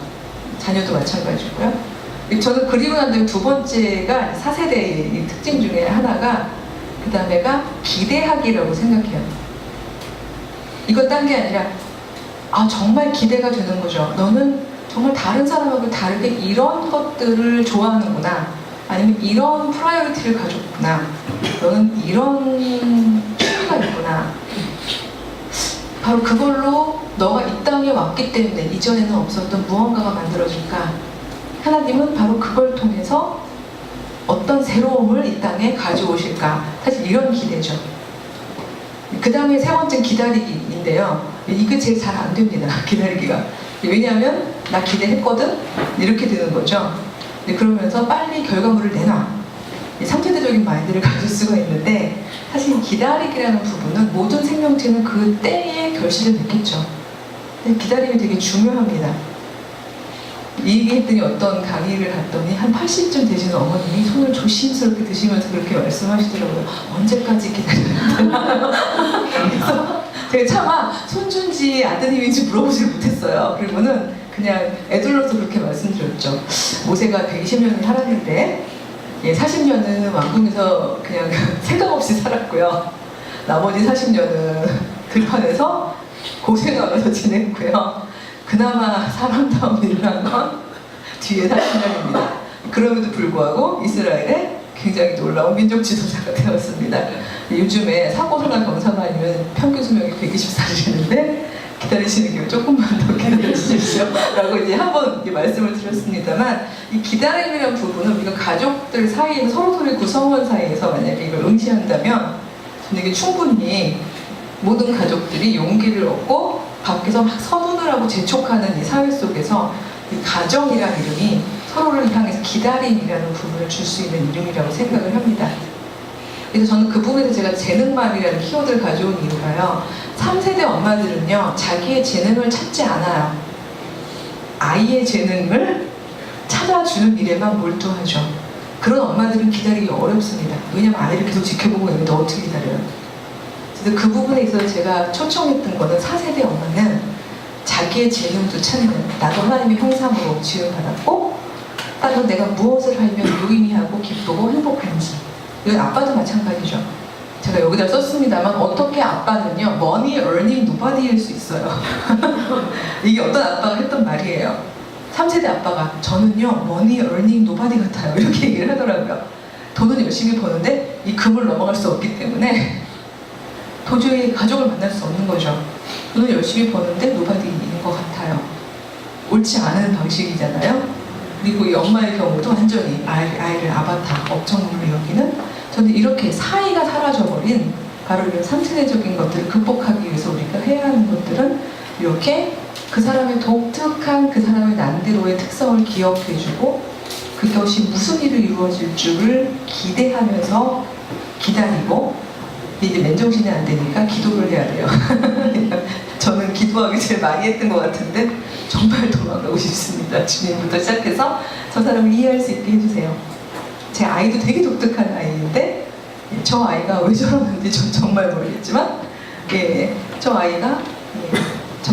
Speaker 2: 자녀도 마찬가지고요. 저는 그리고 난 다음에 두 번째가 4세대의 특징 중에 하나가 그 다음에가 기대하기라고 생각해요. 이건 딴 게 아니라 정말 기대가 되는 거죠. 너는 정말 다른 사람하고 다르게 이런 것들을 좋아하는구나. 아니면 이런 프라이어리티를 가졌구나. 너는 이런 취미가 있구나. 바로 그걸로 너가 이 땅에 왔기 때문에 이전에는 없었던 무언가가 만들어질까. 하나님은 바로 그걸 통해서 어떤 새로움을 이 땅에 가져오실까. 사실 이런 기대죠. 그 다음에 세 번째는 기다리기인데요. 이게 제일 잘 안 됩니다. 기다리기가. 왜냐하면 나 기대했거든? 이렇게 되는 거죠. 그러면서 빨리 결과물을 내놔. 3세대적인 마인드를 가질 수가 있는데 사실 기다리기라는 부분은 모든 생명체는 그 때에 결실을 맺겠죠. 근데 기다림이 되게 중요합니다. 이 얘기했더니 어떤 강의를 갔더니 한 80쯤 되시는 어머님이 손을 조심스럽게 드시면서 그렇게 말씀하시더라고요. 언제까지 기다려야 되나? 그래서 제가 차마 손준지 아드님인지 물어보질 못했어요. 그리고는 그냥 애들로서 그렇게 말씀드렸죠. 모세가 120년을 살았는데 40년은 왕궁에서 그냥 생각 없이 살았고요. 나머지 40년은 들판에서 고생하면서 지냈고요. 그나마 사람다운 일을 한 건 뒤에 40년입니다. 그럼에도 불구하고 이스라엘에 굉장히 놀라운 민족 지도자가 되었습니다. 요즘에 사고사나 경사가 아니면 평균 수명이 120살이시는데 기다리시는 게 조금만 더 기다려주십시오 라고 이제 한번 말씀을 드렸습니다만 이 기다림이라는 부분은 우리가 가족들 사이에서 서로서로의 구성원 사이에서 만약에 이걸 응시한다면 저는 이게 충분히 모든 가족들이 용기를 얻고 밖에서 막 서문을 하고 재촉하는 이 사회 속에서 이 가정이라는 이름이 서로를 향해서 기다림이라는 부분을 줄 수 있는 이름이라고 생각을 합니다. 그래서 저는 그 부분에서 제가 재능맘이라는 키워드를 가져온 이유가요. 3세대 엄마들은요, 자기의 재능을 찾지 않아요. 아이의 재능을 찾아주는 일에만 몰두하죠. 그런 엄마들은 기다리기 어렵습니다. 왜냐면 아이를 계속 지켜보고 있는데 어떻게 기다려요? 그래서 그 부분에 있어서 제가 초청했던 거는 4세대 엄마는 자기의 재능도 찾는, 나도 하나님의 형상으로 지음받았고 나도 내가 무엇을 하면 유의미하고 기쁘고 행복한지. 이건 아빠도 마찬가지죠. 제가 여기다 썼습니다만 어떻게 아빠는요 money earning nobody일 수 있어요. 이게 어떤 아빠가 했던 말이에요. 3세대 아빠가 저는요 money earning nobody 같아요 이렇게 얘기를 하더라고요. 돈은 열심히 버는데 이 금을 넘어갈 수 없기 때문에 도저히 가족을 만날 수 없는 거죠. 돈을 열심히 버는데 nobody인 것 같아요. 옳지 않은 방식이잖아요. 그리고 이 엄마의 경우도 완전히 아이를 아바타, 업적물로 여기는, 저는 이렇게 사이가 사라져버린 바로 이런 3세대적인 것들을 극복하기 위해서 우리가 해야 하는 것들은 이렇게 그 사람의 독특한 그 사람의 난대로의 특성을 기억해주고 그것이 무슨 일을 이루어질 줄을 기대하면서 기다리고, 이제 맨정신이 안 되니까 기도를 해야 돼요. 저는 기도하기 제일 많이 했던 것 같은데 정말 도망가고 싶습니다. 주님부터 시작해서 저 사람을 이해할 수 있게 해주세요. 제 아이도 되게 독특한 아이인데 저 아이가 왜 저러는지 전 정말 모르겠지만 저 아이가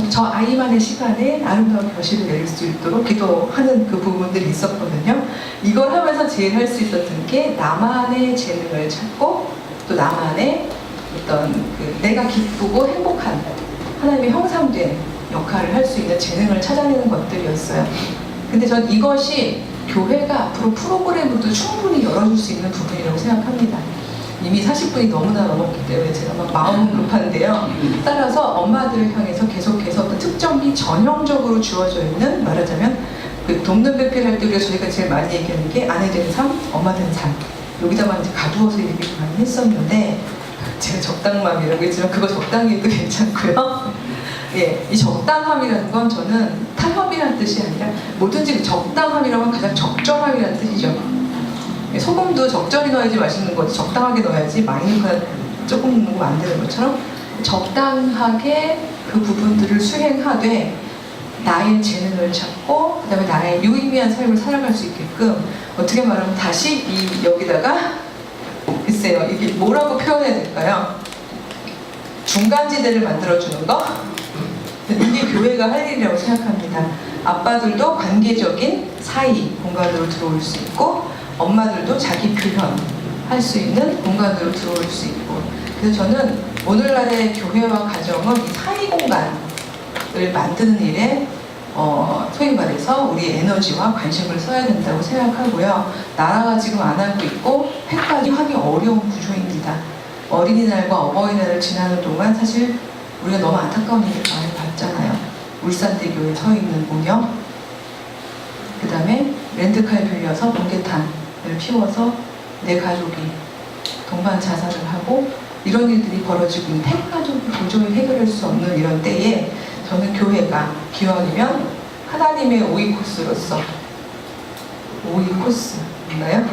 Speaker 2: 저 아이만의 시간에 아름다운 결실을 내릴 수 있도록 기도하는 그 부분들이 있었거든요. 이걸 하면서 제일 할 수 있었던 게 나만의 재능을 찾고 또 나만의 어떤 내가 기쁘고 행복한 하나님의 형상된 역할을 할 수 있는 재능을 찾아내는 것들이었어요. 근데 전 이것이 교회가 앞으로 프로그램으로도 충분히 열어줄 수 있는 부분이라고 생각합니다. 이미 40분이 너무나 넘었기 때문에 제가 막 마음은 급한데요. 따라서 엄마들을 향해서 계속해서 어떤 특정이 전형적으로 주어져 있는, 말하자면 돕는 배필 할 때 우리가 저희가 제일 많이 얘기하는 게 아내 되는 삶, 엄마 되는 삶, 여기다만 이제 가두어서 얘기를 많이 했었는데 제가 적당맘이라고 했지만 그거 적당히 해도 괜찮고요. 이 적당함이라는 건 저는 타협이라는 뜻이 아니라 뭐든지 적당함이라고 하면 가장 적절함이라는 뜻이죠. 소금도 적절히 넣어야지 맛있는 거지, 적당하게 넣어야지 많이 넣고 조금 넣으면 안 되는 것처럼 적당하게 그 부분들을 수행하되 나의 재능을 찾고 그 다음에 나의 유의미한 삶을 살아갈 수 있게끔, 어떻게 말하면 다시 여기다가 글쎄요, 이게 뭐라고 표현해야 될까요? 중간지대를 만들어주는 거? 이게 교회가 할 일이라고 생각합니다. 아빠들도 관계적인 사이 공간으로 들어올 수 있고 엄마들도 자기 표현할 수 있는 공간으로 들어올 수 있고, 그래서 저는 오늘날의 교회와 가정은 이 사이 공간을 만드는 일에 소위 말해서 우리 에너지와 관심을 써야 된다고 생각하고요. 나라가 지금 안 하고 있고 획까지 하기 어려운 구조입니다. 어린이날과 어버이날을 지나는 동안 사실 우리가 너무 안타까운 일을 많이 봤잖아요. 울산대교에 서 있는 모녀, 그 다음에 렌트카를 빌려서 번개탄을 피워서 내 가족이 동반 자살을 하고 이런 일들이 벌어지고 있는 핵가족이 도저히 해결할 수 없는 이런 때에 저는 교회가 기왕이면 하나님의 오이코스로서, 오이코스인가요?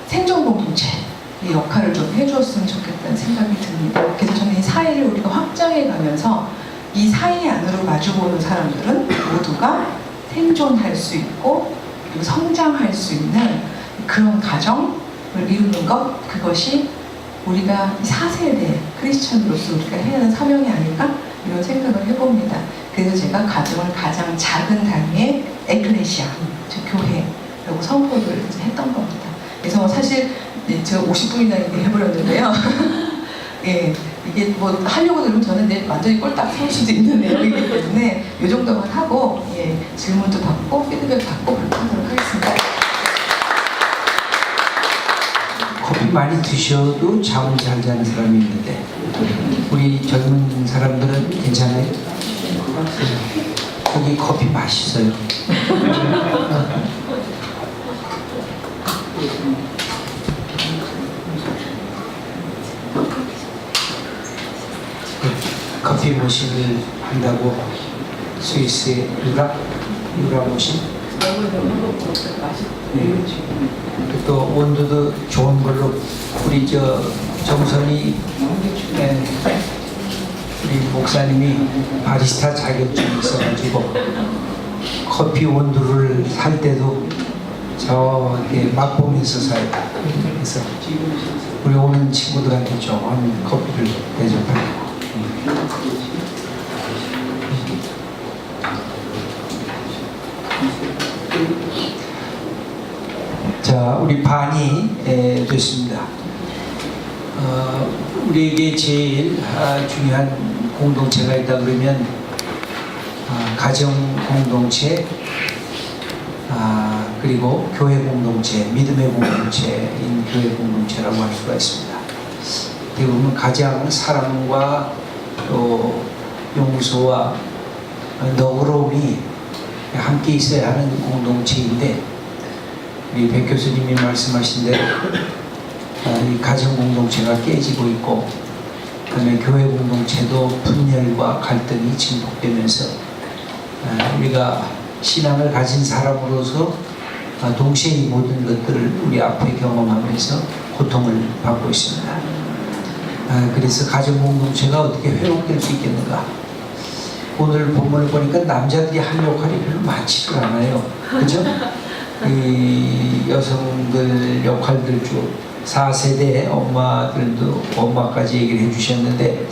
Speaker 2: 생존 공동체의 역할을 좀 해주었으면 좋겠다는 생각이 듭니다. 그래서 저는 이 사이를 우리가 확장해 가면서 이 사이 안으로 마주보는 사람들은 모두가 생존할 수 있고 그리고 성장할 수 있는 그런 가정을 이루는 것, 그것이 우리가 4세대 크리스천으로서 우리가 해야 하는 사명이 아닐까? 이런 생각을 해봅니다. 그래서 제가 가정을 가장 작은 단위의 에클레시아, 즉 교회라고 선포를 했던 겁니다. 그래서 사실 제가 50분이나 얘기해버렸는데요. 이게 뭐 하려고 들으면 저는 완전히 꼴딱 세울 수도 있는 내용이기 때문에 이 정도만 하고 질문도 받고 피드백 받고 그렇게 하도록 하겠습니다.
Speaker 1: 커피 많이 드셔도 잠을 잘 자는 사람이 있는데 우리 젊은 사람들은 괜찮아요? 거기 커피 맛있어요. 커피 모신을 한다고 스위스의 유라 모신. 또 원두도 좋은 걸로 우리 정선이 우리 목사님이 바리스타 자격증이 있어가지고 커피 원두를 살 때도 저렇게 맛보면서 사요. 그래서 우리 오는 친구들한테 좋은 커피를 대접하고. 자, 우리 반이 됐습니다. 우리에게 제일 중요한 공동체가 있다 그러면 가정 공동체, 그리고 교회 공동체, 믿음의 공동체인 교회 공동체라고 할 수가 있습니다. 대부분 가장 사랑과 또 용서와 너그러움이 함께 있어야 하는 공동체인데, 우리 백 교수님이 말씀하신 대로 이 가정 공동체가 깨지고 있고, 그다음에 교회 공동체도 분열과 갈등이 증폭되면서 우리가 신앙을 가진 사람으로서 동시에 이 모든 것들을 우리 앞에 경험하면서 고통을 받고 있습니다. 그래서 가정 공동체가 어떻게 회복될 수 있겠는가? 오늘 본문을 보니까 남자들이 할 역할이 별로 많지가 않아요. 그죠? 이 여성들 역할들 쭉 4세대 엄마들도 엄마까지 얘기를 해주셨는데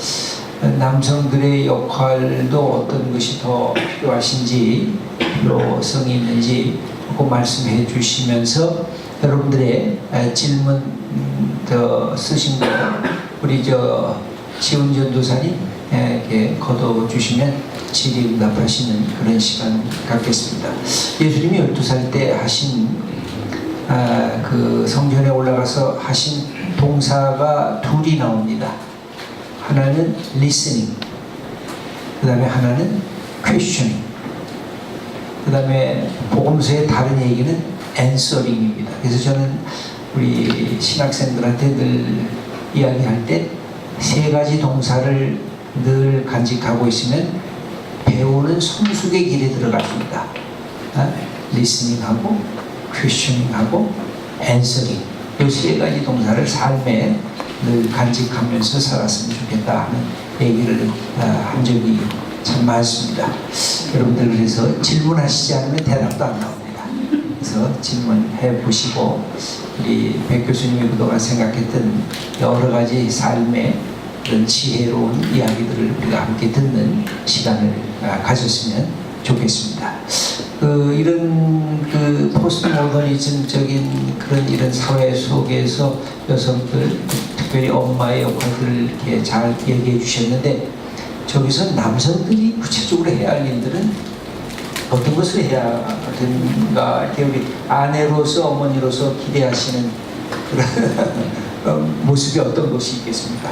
Speaker 1: 남성들의 역할도 어떤 것이 더 필요하신지 필요성이 있는지 그 말씀해 주시면서 여러분들의 질문 더 쓰신 거 우리 지훈 전도사님 이렇게 걷어 주시면 질의응답하시는 그런 시간 갖겠습니다. 예수님이 12살 때 하신 그 성전에 올라가서 하신 동사가 둘이 나옵니다. 하나는 listening, 그 다음에 하나는 questioning, 그 다음에 복음서의 다른 얘기는 answering입니다. 그래서 저는 우리 신학생들한테 늘 이야기할 때 세 가지 동사를 늘 간직하고 있으면 배우는 성숙의 길에 들어갑니다. listening하고 questioning하고 answering, 이 세 가지 동사를 삶에 늘 간직하면서 살았으면 좋겠다 하는 얘기를 한 적이 참 많습니다. 여러분들 그래서 질문하시지 않으면 대답도 안 나옵니다. 그래서 질문해 보시고 우리 백 교수님이 그동안 생각했던 여러 가지 삶의 그런 지혜로운 이야기들을 우리가 함께 듣는 시간을 가졌으면 좋겠습니다. 이런 포스트 모더니즘적인 그런 이런 사회 속에서 여성들, 특별히 엄마의 역할들을 이렇게 잘 얘기해 주셨는데 저기서 남성들이 구체적으로 해야 할 일들은 어떤 것을 해야 되는가, 이렇게 우리 아내로서 어머니로서 기대하시는 그런 모습이 어떤 것이 있겠습니까?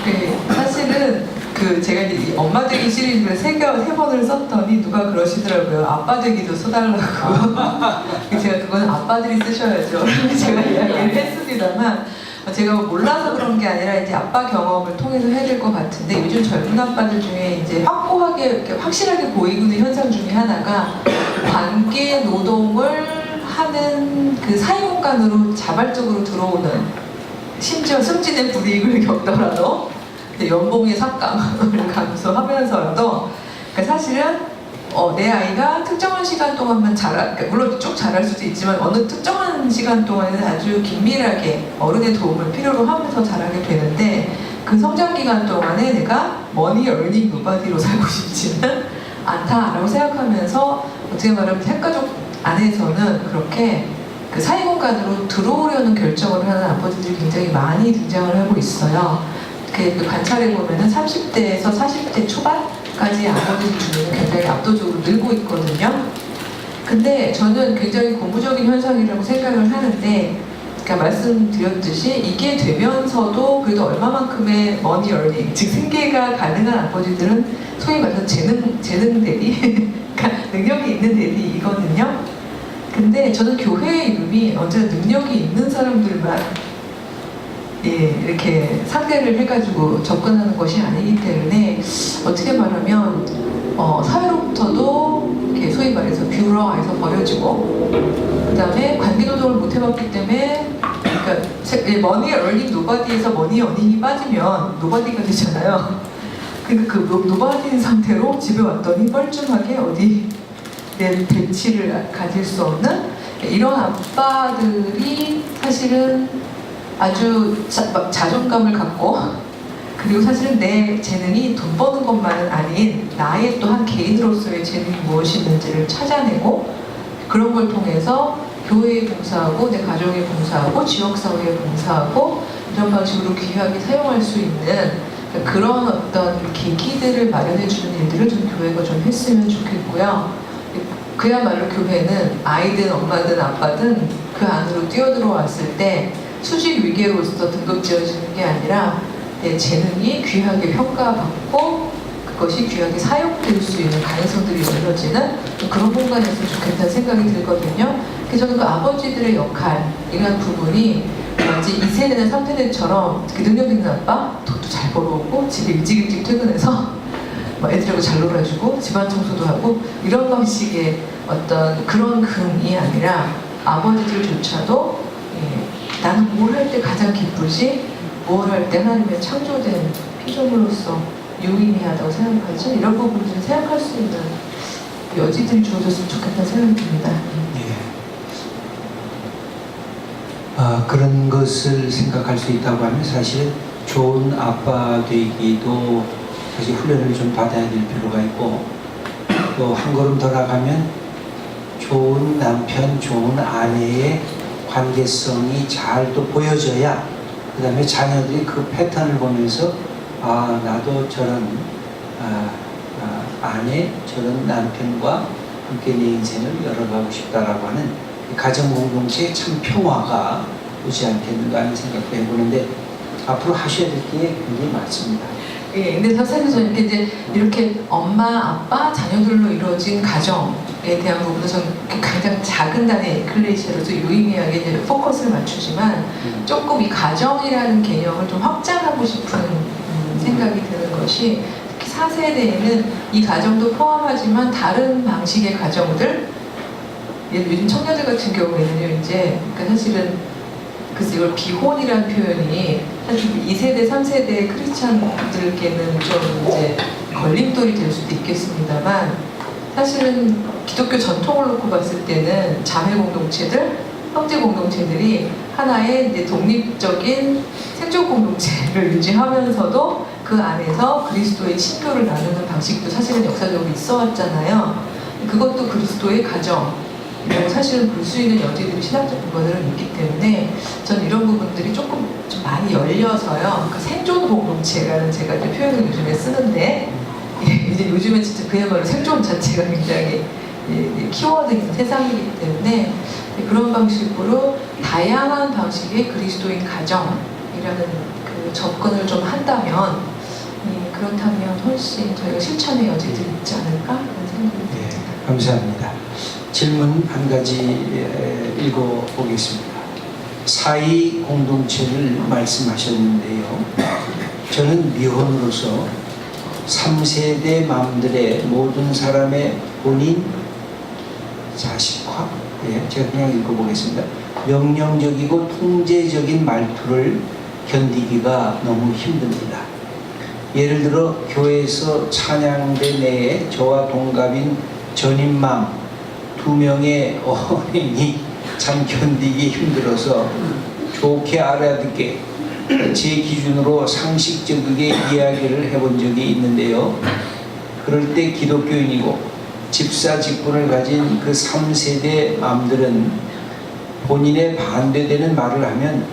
Speaker 2: 네, 사실은 제가 이제 엄마 되기 시리즈를 세 번을 썼더니 누가 그러시더라고요. 아빠 되기도 써달라고. 제가 그건 아빠들이 쓰셔야죠. 제가 이야기를 했습니다만 제가 몰라서 그런 게 아니라 이제 아빠 경험을 통해서 해야 될 것 같은데 요즘 젊은 아빠들 중에 이제 확고하게 이렇게 확실하게 보이고 있는 현상 중에 하나가 관계 노동을 하는 그 사회공간으로 자발적으로 들어오는, 심지어 승진의 불이익을 겪더라도 연봉의 삭감을 감수하면서라도 사실은 내 아이가 특정한 시간 동안만 그러니까 물론 쭉 자랄 수도 있지만 어느 특정한 시간 동안에는 아주 긴밀하게 어른의 도움을 필요로 하면서 자라게 되는데 그 성장 기간 동안에 내가 머니 얼닝 노바디로 살고 싶지는 않다라고 생각하면서 어떻게 말하면 핵가족 안에서는 그렇게 그 사회공간으로 들어오려는 결정을 하는 아버지들이 굉장히 많이 등장을 하고 있어요. 그 관찰해 보면은 30대에서 40대 초반까지 아버지 중에는 굉장히 압도적으로 늘고 있거든요. 근데 저는 굉장히 고무적인 현상이라고 생각을 하는데, 그러니까 말씀드렸듯이 이게 되면서도 그래도 얼마만큼의 머니 얼닝, 즉 생계가 가능한 아버지들은 소위 말해서 재능 대리, 그러니까 능력이 있는 대리이거든요. 근데 저는 교회의 이름이 언제나 능력이 있는 사람들만 이렇게 상대를 해가지고 접근하는 것이 아니기 때문에 어떻게 말하면 사회로부터도 이렇게 소위 말해서 뷰러에서 버려지고 그 다음에 관계노동을 못 해봤기 때문에 그러니까 머니 얼닝 노바디에서 머니 어닝이 빠지면 노바디가 되잖아요. 그러니까 그 노바디인 상태로 집에 왔더니 뻘쭘하게 어디 내 배치를 가질 수 없는 이런 아빠들이 사실은 아주 자존감을 갖고 그리고 사실은 내 재능이 돈 버는 것만은 아닌 나의 또 한 개인으로서의 재능이 무엇이 있는지를 찾아내고 그런 걸 통해서 교회에 봉사하고 내 가정에 봉사하고 지역사회에 봉사하고 이런 방식으로 귀하게 사용할 수 있는 그런 어떤 계기들을 마련해 주는 일들을 좀 교회가 좀 했으면 좋겠고요. 그야말로 교회는 아이든 엄마든 아빠든 그 안으로 뛰어들어왔을 때 수직 위계로서 등급 지어지는 게 아니라 내 재능이 귀하게 평가받고 그것이 귀하게 사용될 수 있는 가능성들이 열려지는 그런 공간이었으면 좋겠다는 생각이 들거든요. 그래서 저는 그 아버지들의 역할, 이런 부분이 마치 2세대나 3세대처럼 능력 있는 아빠, 돈도 잘 벌어오고 집에 일찍 퇴근해서 애들하고 잘 놀아주고 집안 청소도 하고 이런 방식의 어떤 그런 금이 아니라 아버지들조차도 나는 뭘 할 때 가장 기쁘지? 뭘 할 때 하나님의 창조된 피조물로서 유의미하다고 생각하지? 이런 부분들을 생각할 수 있는 여지들이 주어졌으면 좋겠다는 생각이 듭니다.
Speaker 1: 그런 것을 생각할 수 있다고 하면 사실은 좋은 아빠 되기도 사실 훈련을 좀 받아야 될 필요가 있고, 또 한 걸음 더 나가면 좋은 남편, 좋은 아내의 관계성이 잘 또 보여져야 그 다음에 자녀들이 그 패턴을 보면서 나도 저런 아내, 저런 남편과 함께 내 인생을 열어가고 싶다라고 하는 가정 공동체의 참 평화가 오지 않겠는가 하는 생각도 해보는데, 앞으로 하셔야 될 게 굉장히 많습니다.
Speaker 2: 예, 근데 사실 저는 이렇게 엄마, 아빠, 자녀들로 이루어진 가정에 대한 부분은 저는 가장 작은 단의 에클레시아로서 유의미하게 이제 포커스를 맞추지만 조금 이 가정이라는 개념을 좀 확장하고 싶은 생각이 드는 것이, 특히 4세대에는 이 가정도 포함하지만 다른 방식의 가정들, 요즘 청년들 같은 경우에는요, 이제 그러니까 사실은 그래서 이걸 비혼이라는 표현이 사실 2세대, 3세대 크리스찬들께는 좀 이제 걸림돌이 될 수도 있겠습니다만, 사실은 기독교 전통을 놓고 봤을 때는 자매 공동체들, 형제 공동체들이 하나의 이제 독립적인 생존 공동체를 유지하면서도 그 안에서 그리스도의 친교를 나누는 방식도 사실은 역사적으로 있어 왔잖아요. 그것도 그리스도의 가정. 사실은 볼 수 있는 여지들이 신학적 부분들은 있기 때문에 저는 이런 부분들이 조금 좀 많이 열려서요. 그러니까 생존 공동체라는 제가 이제 표현을 요즘에 쓰는데, 이제 요즘에 진짜 그야말로 생존 자체가 굉장히 키워드인 세상이기 때문에 그런 방식으로 다양한 방식의 그리스도인 가정이라는 그 접근을 좀 한다면, 그렇다면 훨씬 저희가 실천의 여지들이 있지 않을까 하는 생각이 듭니다.
Speaker 1: 감사합니다. 질문 한 가지 읽어보겠습니다. 사이 공동체를 말씀하셨는데요. 저는 미혼으로서 3세대 맘들의 모든 사람의 본인, 자식과, 제가 그냥 읽어보겠습니다. 명령적이고 통제적인 말투를 견디기가 너무 힘듭니다. 예를 들어 교회에서 찬양대 내에 저와 동갑인 전임맘 2명의 어머니 참 견디기 힘들어서 좋게 알아듣게 제 기준으로 상식적이게 이야기를 해본 적이 있는데요. 그럴 때 기독교인이고 집사 직분을 가진 그 3세대 맘들은 본인의 반대되는 말을 하면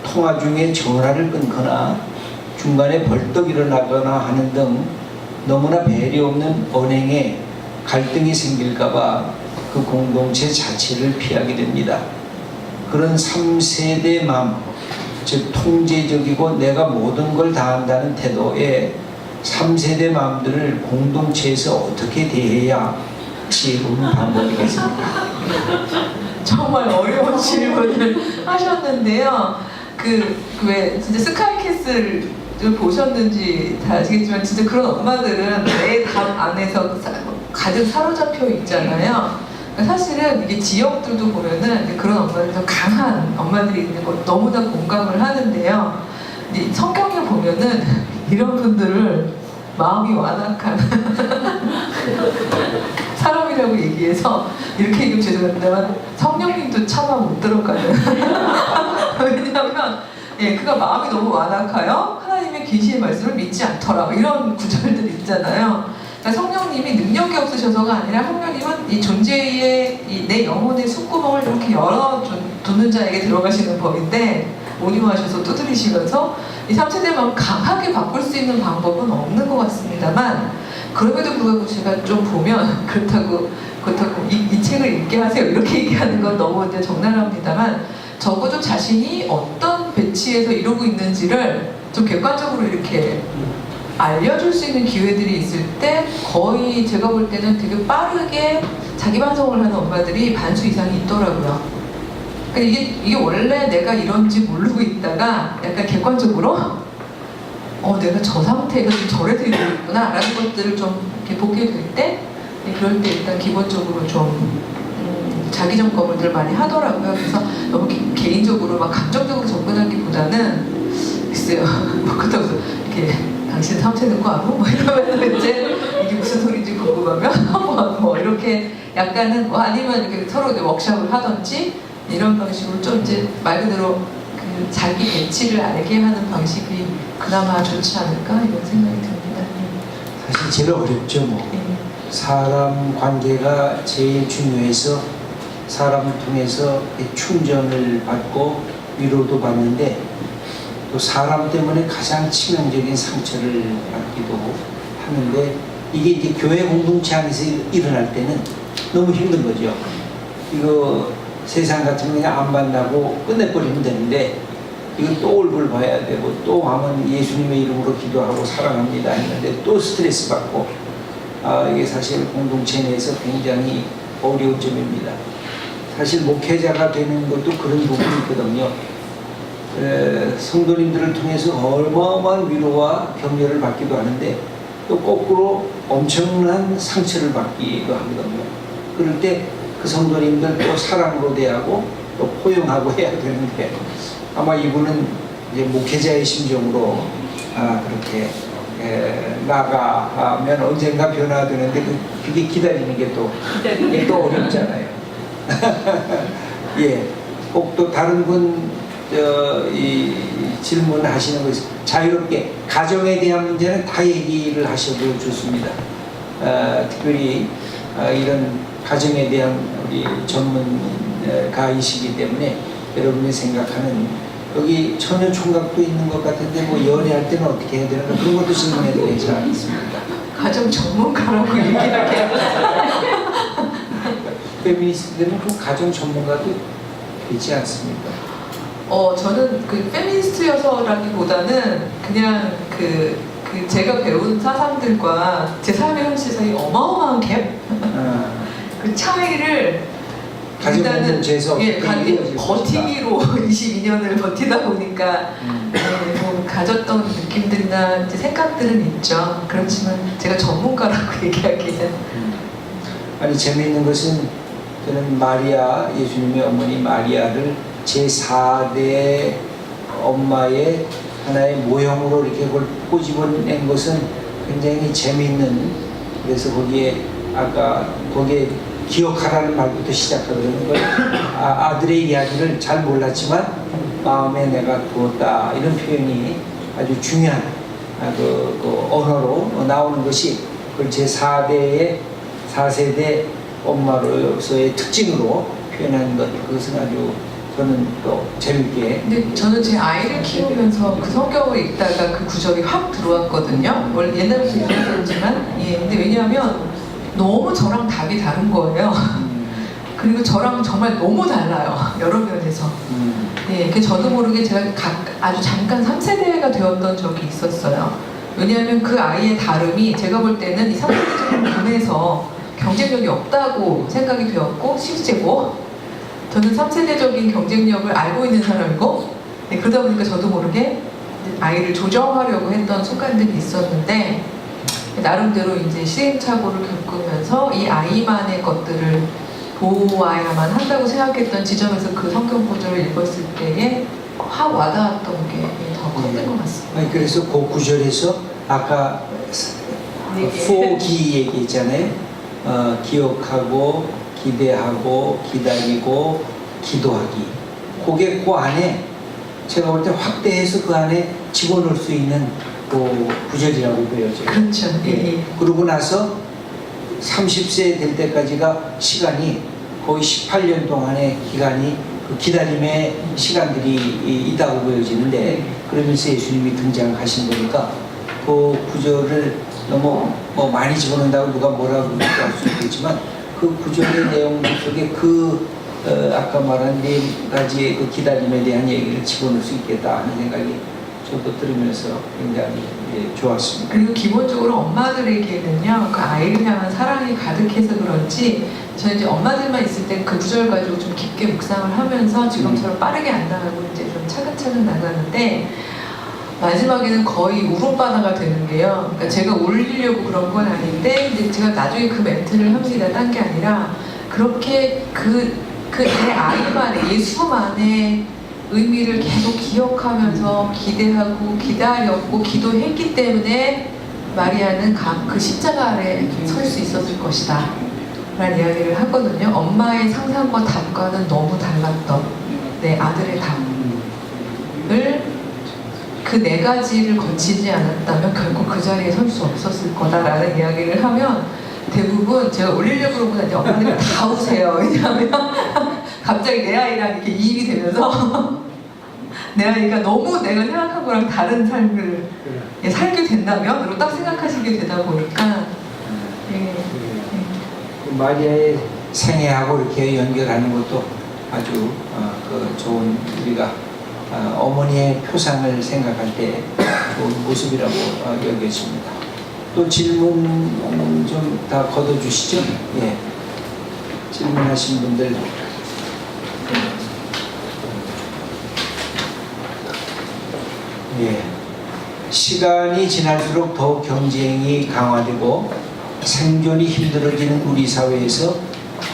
Speaker 1: 통화 중에 전화를 끊거나 중간에 벌떡 일어나거나 하는 등 너무나 배려 없는 언행에 갈등이 생길까봐 그 공동체 자체를 피하게 됩니다. 그런 3세대 맘, 즉 통제적이고 내가 모든 걸 다 한다는 태도의 3세대 맘들을 공동체에서 어떻게 대해야 지혜로운 방법이겠습니까?
Speaker 2: 정말 어려운 질문을 하셨는데요. 왜 진짜 스카이캐슬을 보셨는지 다 아시겠지만 진짜 그런 엄마들은 내 답 안에서 가득 사로잡혀 있잖아요. 사실은 이게 지역들도 보면은 그런 엄마들이 더 강한 엄마들이 있는 걸 너무나 공감을 하는데요. 성경에 보면은 이런 분들을 마음이 완악한 사람이라고 얘기해서 이렇게 얘기하면 죄송합니다만 성령님도 차마 못 들어가는 왜냐하면 그가 마음이 너무 완악하여 하나님의 계시의 말씀을 믿지 않더라 이런 구절들이 있잖아요. 그러니까 성령님이 능력이 없으셔서가 아니라 성령님은 이 존재의 내 영혼의 숨구멍을 이렇게 열어두는 자에게 들어가시는 법인데 온유하셔서 두드리시면서 이 3세대 마음을 강하게 바꿀 수 있는 방법은 없는 것 같습니다만, 그럼에도 불구하고 제가 좀 보면 그렇다고 이 책을 읽게 하세요 이렇게 얘기하는 건 너무 이제 적나라합니다만, 적어도 자신이 어떤 배치에서 이루고 있는지를 좀 객관적으로 이렇게 알려줄 수 있는 기회들이 있을 때 거의 제가 볼 때는 되게 빠르게 자기 반성을 하는 엄마들이 반수 이상이 있더라고요. 그러니까 이게 원래 내가 이런지 모르고 있다가 약간 객관적으로 내가 저 상태에서 좀 저래 되고 있구나 라는 것들을 좀 이렇게 보게 될 때, 그럴 때 일단 기본적으로 좀 자기 점검을 많이 하더라고요. 그래서 너무 개인적으로 막 감정적으로 접근하기보다는 글쎄요, 그렇다고 이렇게 당신 3세대 거 알아? 뭐 이러면서 이제 이게 무슨 소리인지 궁금하면 뭐 이렇게 약간은 아니면 이렇게 서로 이제 워크숍을 하든지 이런 방식으로 좀 이제 말 그대로 그 자기 배치를 알게 하는 방식이 그나마 좋지 않을까 이런 생각이 듭니다.
Speaker 1: 사실 제일 어렵죠. 뭐
Speaker 2: 예.
Speaker 1: 사람 관계가 제일 중요해서 사람을 통해서 충전을 받고 위로도 받는데 또 사람 때문에 가장 치명적인 상처를 받기도 하는데 이게 이제 교회 공동체 안에서 일어날 때는 너무 힘든 거죠. 이거 세상 같으면 그냥 안 만나고 끝내버리면 되는데 이거 또 얼굴 봐야 되고 또 하면 예수님의 이름으로 기도하고 사랑합니다 했는데 또 스트레스 받고 이게 사실 공동체 내에서 굉장히 어려운 점입니다. 사실 목회자가 되는 것도 그런 부분이 있거든요. 성도님들을 통해서 어마어마한 위로와 격려를 받기도 하는데 또 거꾸로 엄청난 상처를 받기도 하거든요. 그럴 때 그 성도님들 또 사랑으로 대하고 또 포용하고 해야 되는데 아마 이분은 이제 목회자의 심정으로 그렇게 나가면 언젠가 변화되는데 그게 기다리는 게 또 어렵잖아요. 예, 꼭 또 다른 분 이 질문하시는 것이 자유롭게 가정에 대한 문제는 다 얘기를 하셔도 좋습니다. 특별히 이런 가정에 대한 우리 전문가이시기 때문에 여러분이 생각하는 여기 처녀 총각도 있는 것 같은데 뭐 연애할 때는 어떻게 해야 되는가 그런 것도 질문해도 괜찮습니다.
Speaker 2: 가정 전문가라고 얘기를 해요.
Speaker 1: 페미니스트들은 그 가정 전문가도 되지 않습니까?
Speaker 2: 저는 그 페미니스트여서라기보다는 그냥 제가 배운 사상들과 제 삶의 현실 사이 어마어마한 갭? 그 차이를 일단은 버티기로 22년을 버티다 보니까 뭐 가졌던 느낌들이나 이제 생각들은 있죠. 그렇지만 제가 전문가라고 얘기하기는
Speaker 1: 아니 재미있는 것은 저는 마리아 예수님의 어머니 마리아를 제4대 엄마의 하나의 모형으로 이렇게 꼬집어낸 것은 굉장히 재미있는 그래서 거기에 기억하라는 말부터 시작하거든요. 아들의 이야기를 잘 몰랐지만 마음에 내가 두었다 이런 표현이 아주 중요한 그 언어로 나오는 것이 그걸 제4세대 엄마로서의 특징으로 표현하는 것 그것은 아주 저는 또 재밌게.
Speaker 2: 근데 저는 제 아이를 키우면서 그 성경을 읽다가 그 구절이 확 들어왔거든요. 원래 옛날부터 읽었지만 근데 왜냐하면 너무 저랑 답이 다른 거예요. 그리고 저랑 정말 너무 달라요. 여러 면에서. 그 저도 모르게 제가 아주 잠깐 3세대가 되었던 적이 있었어요. 왜냐하면 그 아이의 다름이 제가 볼 때는 이 3세대적인 분에서 경쟁력이 없다고 생각이 되었고 실제고 저는 3세대적인 경쟁력을 알고 있는 사람이고 그러다 보니까 저도 모르게 아이를 조정하려고 했던 순간들이 있었는데 나름대로 이제 시행착오를 겪으면서 이 아이만의 것들을 보호해야만 한다고 생각했던 지점에서 그 성경 구절을 읽었을 때에 확 와닿았던 게 더 컸던 것 같습니다.
Speaker 1: 아니, 그래서 그 구절에서 아까 포기 얘기했잖아요. 기억하고 기대하고 기다리고 기도하기. 그게 그 안에 제가 볼 때 확대해서 그 안에 집어넣을 수 있는 그 구절이라고 보여져요.
Speaker 2: 그렇죠. 예.
Speaker 1: 그러고 나서 30세 될 때까지가 시간이 거의 18년 동안의 기간이 그 기다림의 시간들이 있다고 보여지는데 그러면서 예수님이 등장하신 거니까 그 구절을 너무 뭐 많이 집어넣는다고 누가 뭐라고 할 수 있겠지만 그 구절의 내용들 속에 아까 말한 네 가지의 그 기다림에 대한 얘기를 집어넣을 수 있겠다 하는 생각이 저도 들으면서 굉장히 좋았습니다.
Speaker 2: 그리고 기본적으로 엄마들에게는요, 그 아이를 향한 사랑이 가득해서 그런지 저는 이제 엄마들만 있을 때 그 구절 가지고 좀 깊게 묵상을 하면서 지금처럼 빠르게 안 나가고 이제 좀 차근차근 나가는데 마지막에는 거의 울음바다가 되는 게요. 그러니까 제가 울리려고 그런 건 아닌데 근데 제가 나중에 그 멘트를 합니다. 딴 게 아니라 그렇게 내 아이만의 예수만의 의미를 계속 기억하면서 기대하고 기다렸고 기도했기 때문에 마리아는 그 십자가 아래 설 수 있었을 것이다. 라는 이야기를 하거든요. 엄마의 상상과 답과는 너무 달랐던 내 아들의 답을 그 네 가지를 거치지 않았다면 결국 그 자리에 설 수 없었을 거다라는 이야기를 하면 대부분 제가 올리려고 그러고 이제 엄마들이 다 우세요. 왜냐하면 갑자기 내 아이랑 이렇게 이입이 되면서 내 아이가 너무 내가 생각한 거랑 다른 삶을 살게 된다면으로 딱 생각하시게 되다 보니까
Speaker 1: 마리아의 생애하고 이렇게 연결하는 것도 아주 좋은 우리가 어머니의 표상을 생각할 때 좋은 모습이라고 여겨집니다. 또 질문 좀 다 걷어주시죠. 예. 질문하신 분들. 예. 시간이 지날수록 더 경쟁이 강화되고 생존이 힘들어지는 우리 사회에서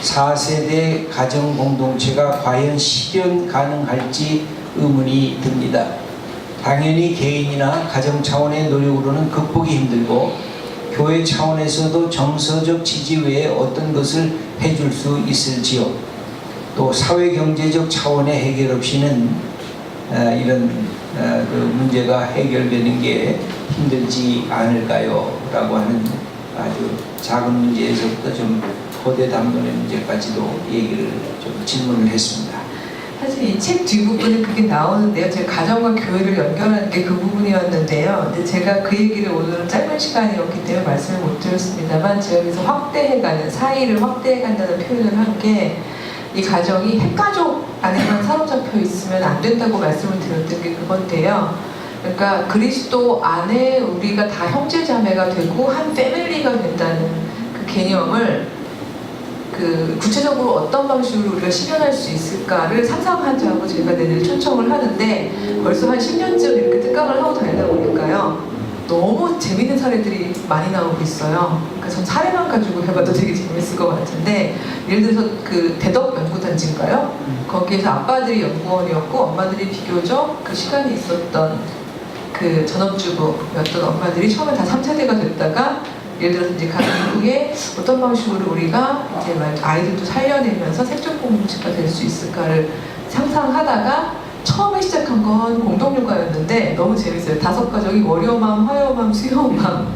Speaker 1: 4세대 가정 공동체가 과연 실현 가능할지 의문이 듭니다. 당연히 개인이나 가정 차원의 노력으로는 극복이 힘들고 교회 차원에서도 정서적 지지 외에 어떤 것을 해줄 수 있을지요. 또 사회경제적 차원의 해결 없이는 이런 그 문제가 해결되는 게 힘들지 않을까요? 라고 하는 아주 작은 문제에서부터 좀 거대 담론의 문제까지도 얘기를 좀 질문을 했습니다.
Speaker 2: 사실 이 책 뒷부분에 그게 나오는데요. 제가 가정과 교회를 연결하는 게 그 부분이었는데요. 근데 제가 그 얘기를 오늘은 짧은 시간이었기 때문에 말씀을 못 드렸습니다만 제가 여기서 확대해가는, 사이를 확대해간다는 표현을 한 게 이 가정이 핵가족 안에만 사로잡혀 있으면 안 된다고 말씀을 드렸던 게 그건데요. 그러니까 그리스도 안에 우리가 다 형제자매가 되고 한 패밀리가 된다는 그 개념을 그 구체적으로 어떤 방식으로 우리가 실현할 수 있을까를 상상하자고 제가 늘 초청을 하는데 벌써 한 10년쯤 이렇게 특강을 하고 다니다 보니까요. 너무 재밌는 사례들이 많이 나오고 있어요. 그러니까 전 사례만 가지고 해봐도 되게 재밌을 것 같은데 예를 들어서 그 대덕 연구단지인가요? 거기에서 아빠들이 연구원이었고 엄마들이 비교적 그 시간이 있었던 그 전업주부였던 엄마들이 처음에 다 3세대가 됐다가 예를 들어서 이제 각 이후에 어떤 방식으로 우리가 이제 아이들도 살려내면서 색적 공동체가 될 수 있을까를 상상하다가 처음에 시작한 건 공동육아였는데 너무 재밌어요. 5가족이 월요맘, 화요맘, 수요맘,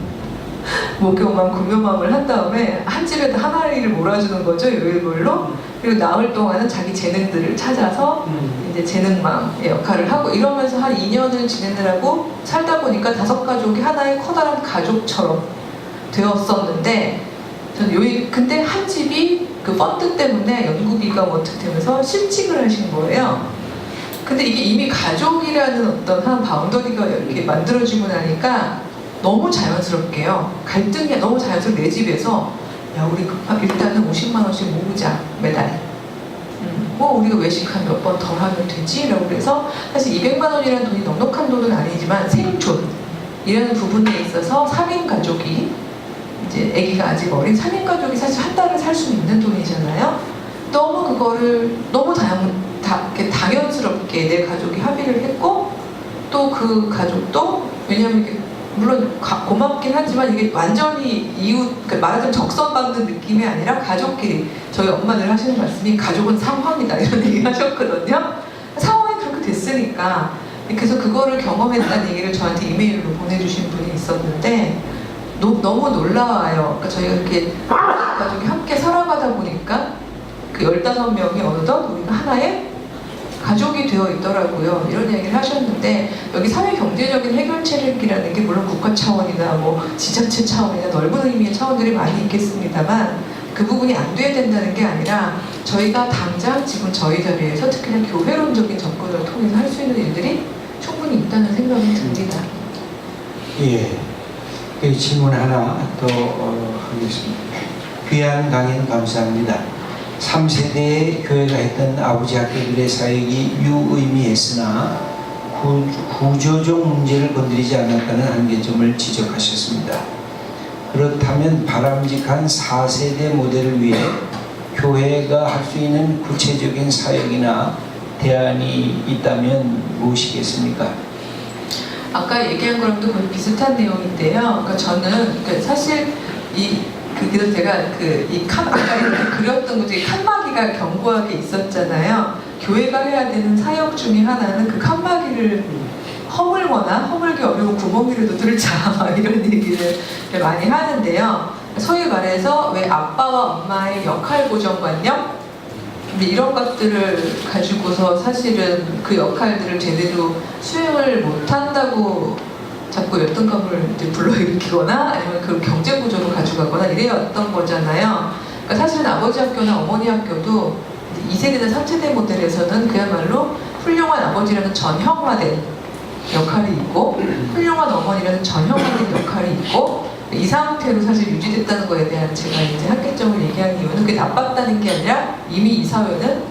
Speaker 2: 목요맘, 금요맘을 한 다음에 한 집에다 하나를 몰아주는 거죠. 요일별로. 그리고 나흘 동안은 자기 재능들을 찾아서 이제 재능맘의 역할을 하고 이러면서 한 2년을 지내느라고 살다 보니까 5가족이 하나의 커다란 가족처럼 되었었는데 저는 근데 한 집이 그 펀드 때문에 연구비가 어떻게 되면서 실직을 하신 거예요. 근데 이게 이미 가족이라는 어떤 한 바운더리가 이렇게 만들어지고 나니까 너무 자연스럽게요. 갈등이 너무 자연스럽게 내 집에서 야 우리 일단은 50만 원씩 모으자 매달. 뭐 우리가 외식 한 몇 번 더 하면 되지? 라고 그래서 사실 200만 원이라는 돈이 넉넉한 돈은 아니지만 생존이라는 부분에 있어서 3인 가족이 이제 아기가 아직 어린 3인 가족이 사실 한 달을 살 수 있는 돈이잖아요. 너무 그거를 너무 당연스럽게 내 가족이 합의를 했고 또 그 가족도 왜냐하면 이게 물론 고맙긴 하지만 이게 완전히 이웃 그러니까 말하자면 적선받는 느낌이 아니라 가족끼리 저희 엄마들 하시는 말씀이 가족은 상황이다 이런 얘기 하셨거든요. 상황이 그렇게 됐으니까 그래서 그거를 경험했다는 얘기를 저한테 이메일로 보내주신 분이 있었는데 너무 놀라워요. 그러니까 저희가 이렇게 가족이 함께 살아가다 보니까 그 15명이 어느덧 우리가 하나의 가족이 되어 있더라고요. 이런 얘기를 하셨는데 여기 사회경제적인 해결책이라는 게 물론 국가 차원이나 뭐 지자체 차원이나 넓은 의미의 차원들이 많이 있겠습니다만 그 부분이 안 돼야 된다는 게 아니라 저희가 당장 지금 저희 자리에서 특히나 교회론적인 접근을 통해서 할 수 있는 일들이 충분히 있다는 생각이 듭니다.
Speaker 1: 예. 질문 하나 더 하겠습니다. 귀한 강연 감사합니다. 3세대의 교회가 했던 아버지 학교들의 사역이 유의미했으나 구조적 문제를 건드리지 않았다는 한계점을 지적하셨습니다. 그렇다면 바람직한 4세대 모델을 위해 교회가 할 수 있는 구체적인 사역이나 대안이 있다면 무엇이겠습니까?
Speaker 2: 아까 얘기한 거랑도 거의 비슷한 내용인데요. 그러니까 저는 사실 그래서 제가 아까 이렇게 그렸던 것 중에 칸막이가 견고하게 있었잖아요. 교회가 해야 되는 사역 중에 하나는 그 칸막이를 허물거나 허물기 어려운 구멍이라도 뚫자 이런 얘기를 많이 하는데요. 소위 말해서 왜 아빠와 엄마의 역할 고정관념 이런 것들을 가지고서 사실은 그 역할들을 제대로 수행을 못한다고 자꾸 열등감을 불러일으키거나 아니면 그 경쟁 구조로 가져가거나 이래왔던 거잖아요. 그러니까 사실은 아버지 학교나 어머니 학교도 2세대나 3세대 모델에서는 그야말로 훌륭한 아버지라는 전형화된 역할이 있고 훌륭한 어머니라는 전형화된 역할이 있고 이 상태로 사실 유지됐다는 거에 대한 제가 이제 한계점을 얘기하는 이유는 그게 나빴다는 게 아니라 이미 이 사회는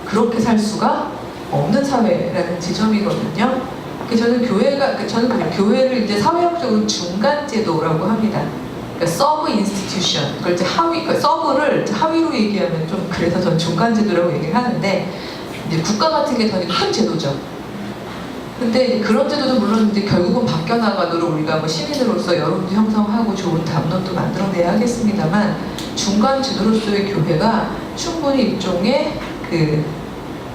Speaker 2: 그렇게 살 수가 없는 사회라는 지점이거든요. 저는 교회를 이제 사회학적으로 중간 제도라고 합니다. 그러니까 서브 인스티튜션, 그걸 이제 그러니까 서브를 하위로 얘기하면 좀 그래서 저는 중간 제도라고 얘기를 하는데 이제 국가 같은 게 더 큰 제도죠. 근데 그런 제도도 물론 이제 결국은 바뀌어나가도록 우리가 뭐 시민으로서 여론도 형성하고 좋은 담론도 만들어내야 하겠습니다만 중간 제도로서의 교회가 충분히 일종의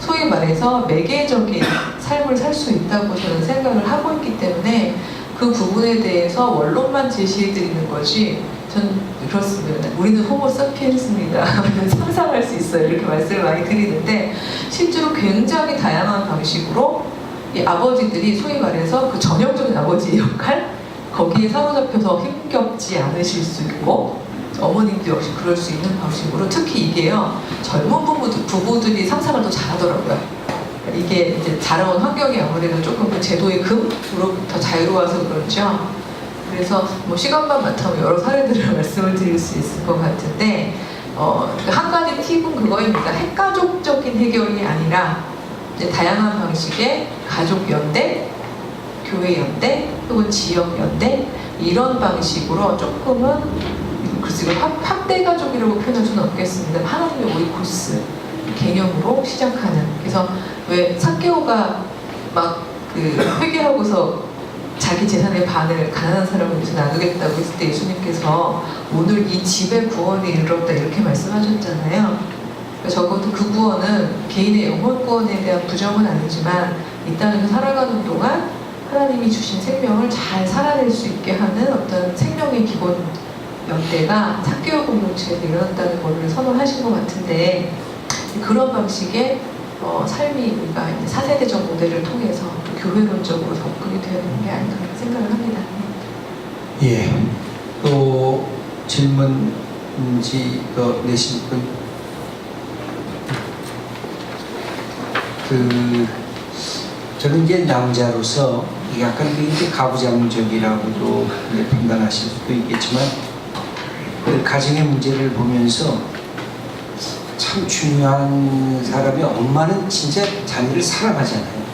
Speaker 2: 소위 말해서 매개적인 삶을 살 수 있다고 저는 생각을 하고 있기 때문에 그 부분에 대해서 원론만 제시해드리는 것이 전 그렇습니다. 우리는 호모 사피엔스입니다. 상상할 수 있어요. 이렇게 말씀을 많이 드리는데 실제로 굉장히 다양한 방식으로 이 아버지들이 소위 말해서 그 전형적인 아버지의 역할 거기에 사로잡혀서 힘겹지 않으실 수 있고 어머님도 역시 그럴 수 있는 방식으로 특히 이게요 젊은 부부들이 상상을 더 잘하더라고요. 이게 이제 자라온 환경이 아무래도 조금 그 제도의 금으로부터 자유로워서 그렇죠. 그래서 뭐 시간만 많다면 여러 사례들을 말씀을 드릴 수 있을 것 같은데 한 가지 팁은 그거입니다. 핵가족적인 해결이 아니라 이제 다양한 방식의 가족 연대, 교회 연대, 혹은 지역 연대 이런 방식으로 조금은 글쎄 확대 가족이라고 표현할 수는 없겠습니다. 하나님의 오이코스 개념으로 시작하는. 그래서 왜 삭개오가 막 회개하고서 자기 재산의 반을 가난한 사람을 위해서 나누겠다고 했을 때 예수님께서 오늘 이 집의 구원이 이르렀다 이렇게 말씀하셨잖아요. 적어도 그 구원은 개인의 영혼 구원에 대한 부정은 아니지만 이 땅에서 살아가는 동안 하나님이 주신 생명을 잘 살아낼 수 있게 하는 어떤 생명의 기본 연대가 삭개오 공동체에서 일어났다는 것을 선언하신 것 같은데 그런 방식의 삶이 우리가 이제 4세대적 모델을 통해서 교회론적으로 접근이 되는 게 아닌가 생각을 합니다.
Speaker 1: 예. 또 질문지 내신 분 저는 이제 남자로서 약간 이제 가부장적이라고도 판단하실 수도 있겠지만 그 가정의 문제를 보면서 참 중요한 사람이 엄마는 진짜 자녀를 사랑하잖아요.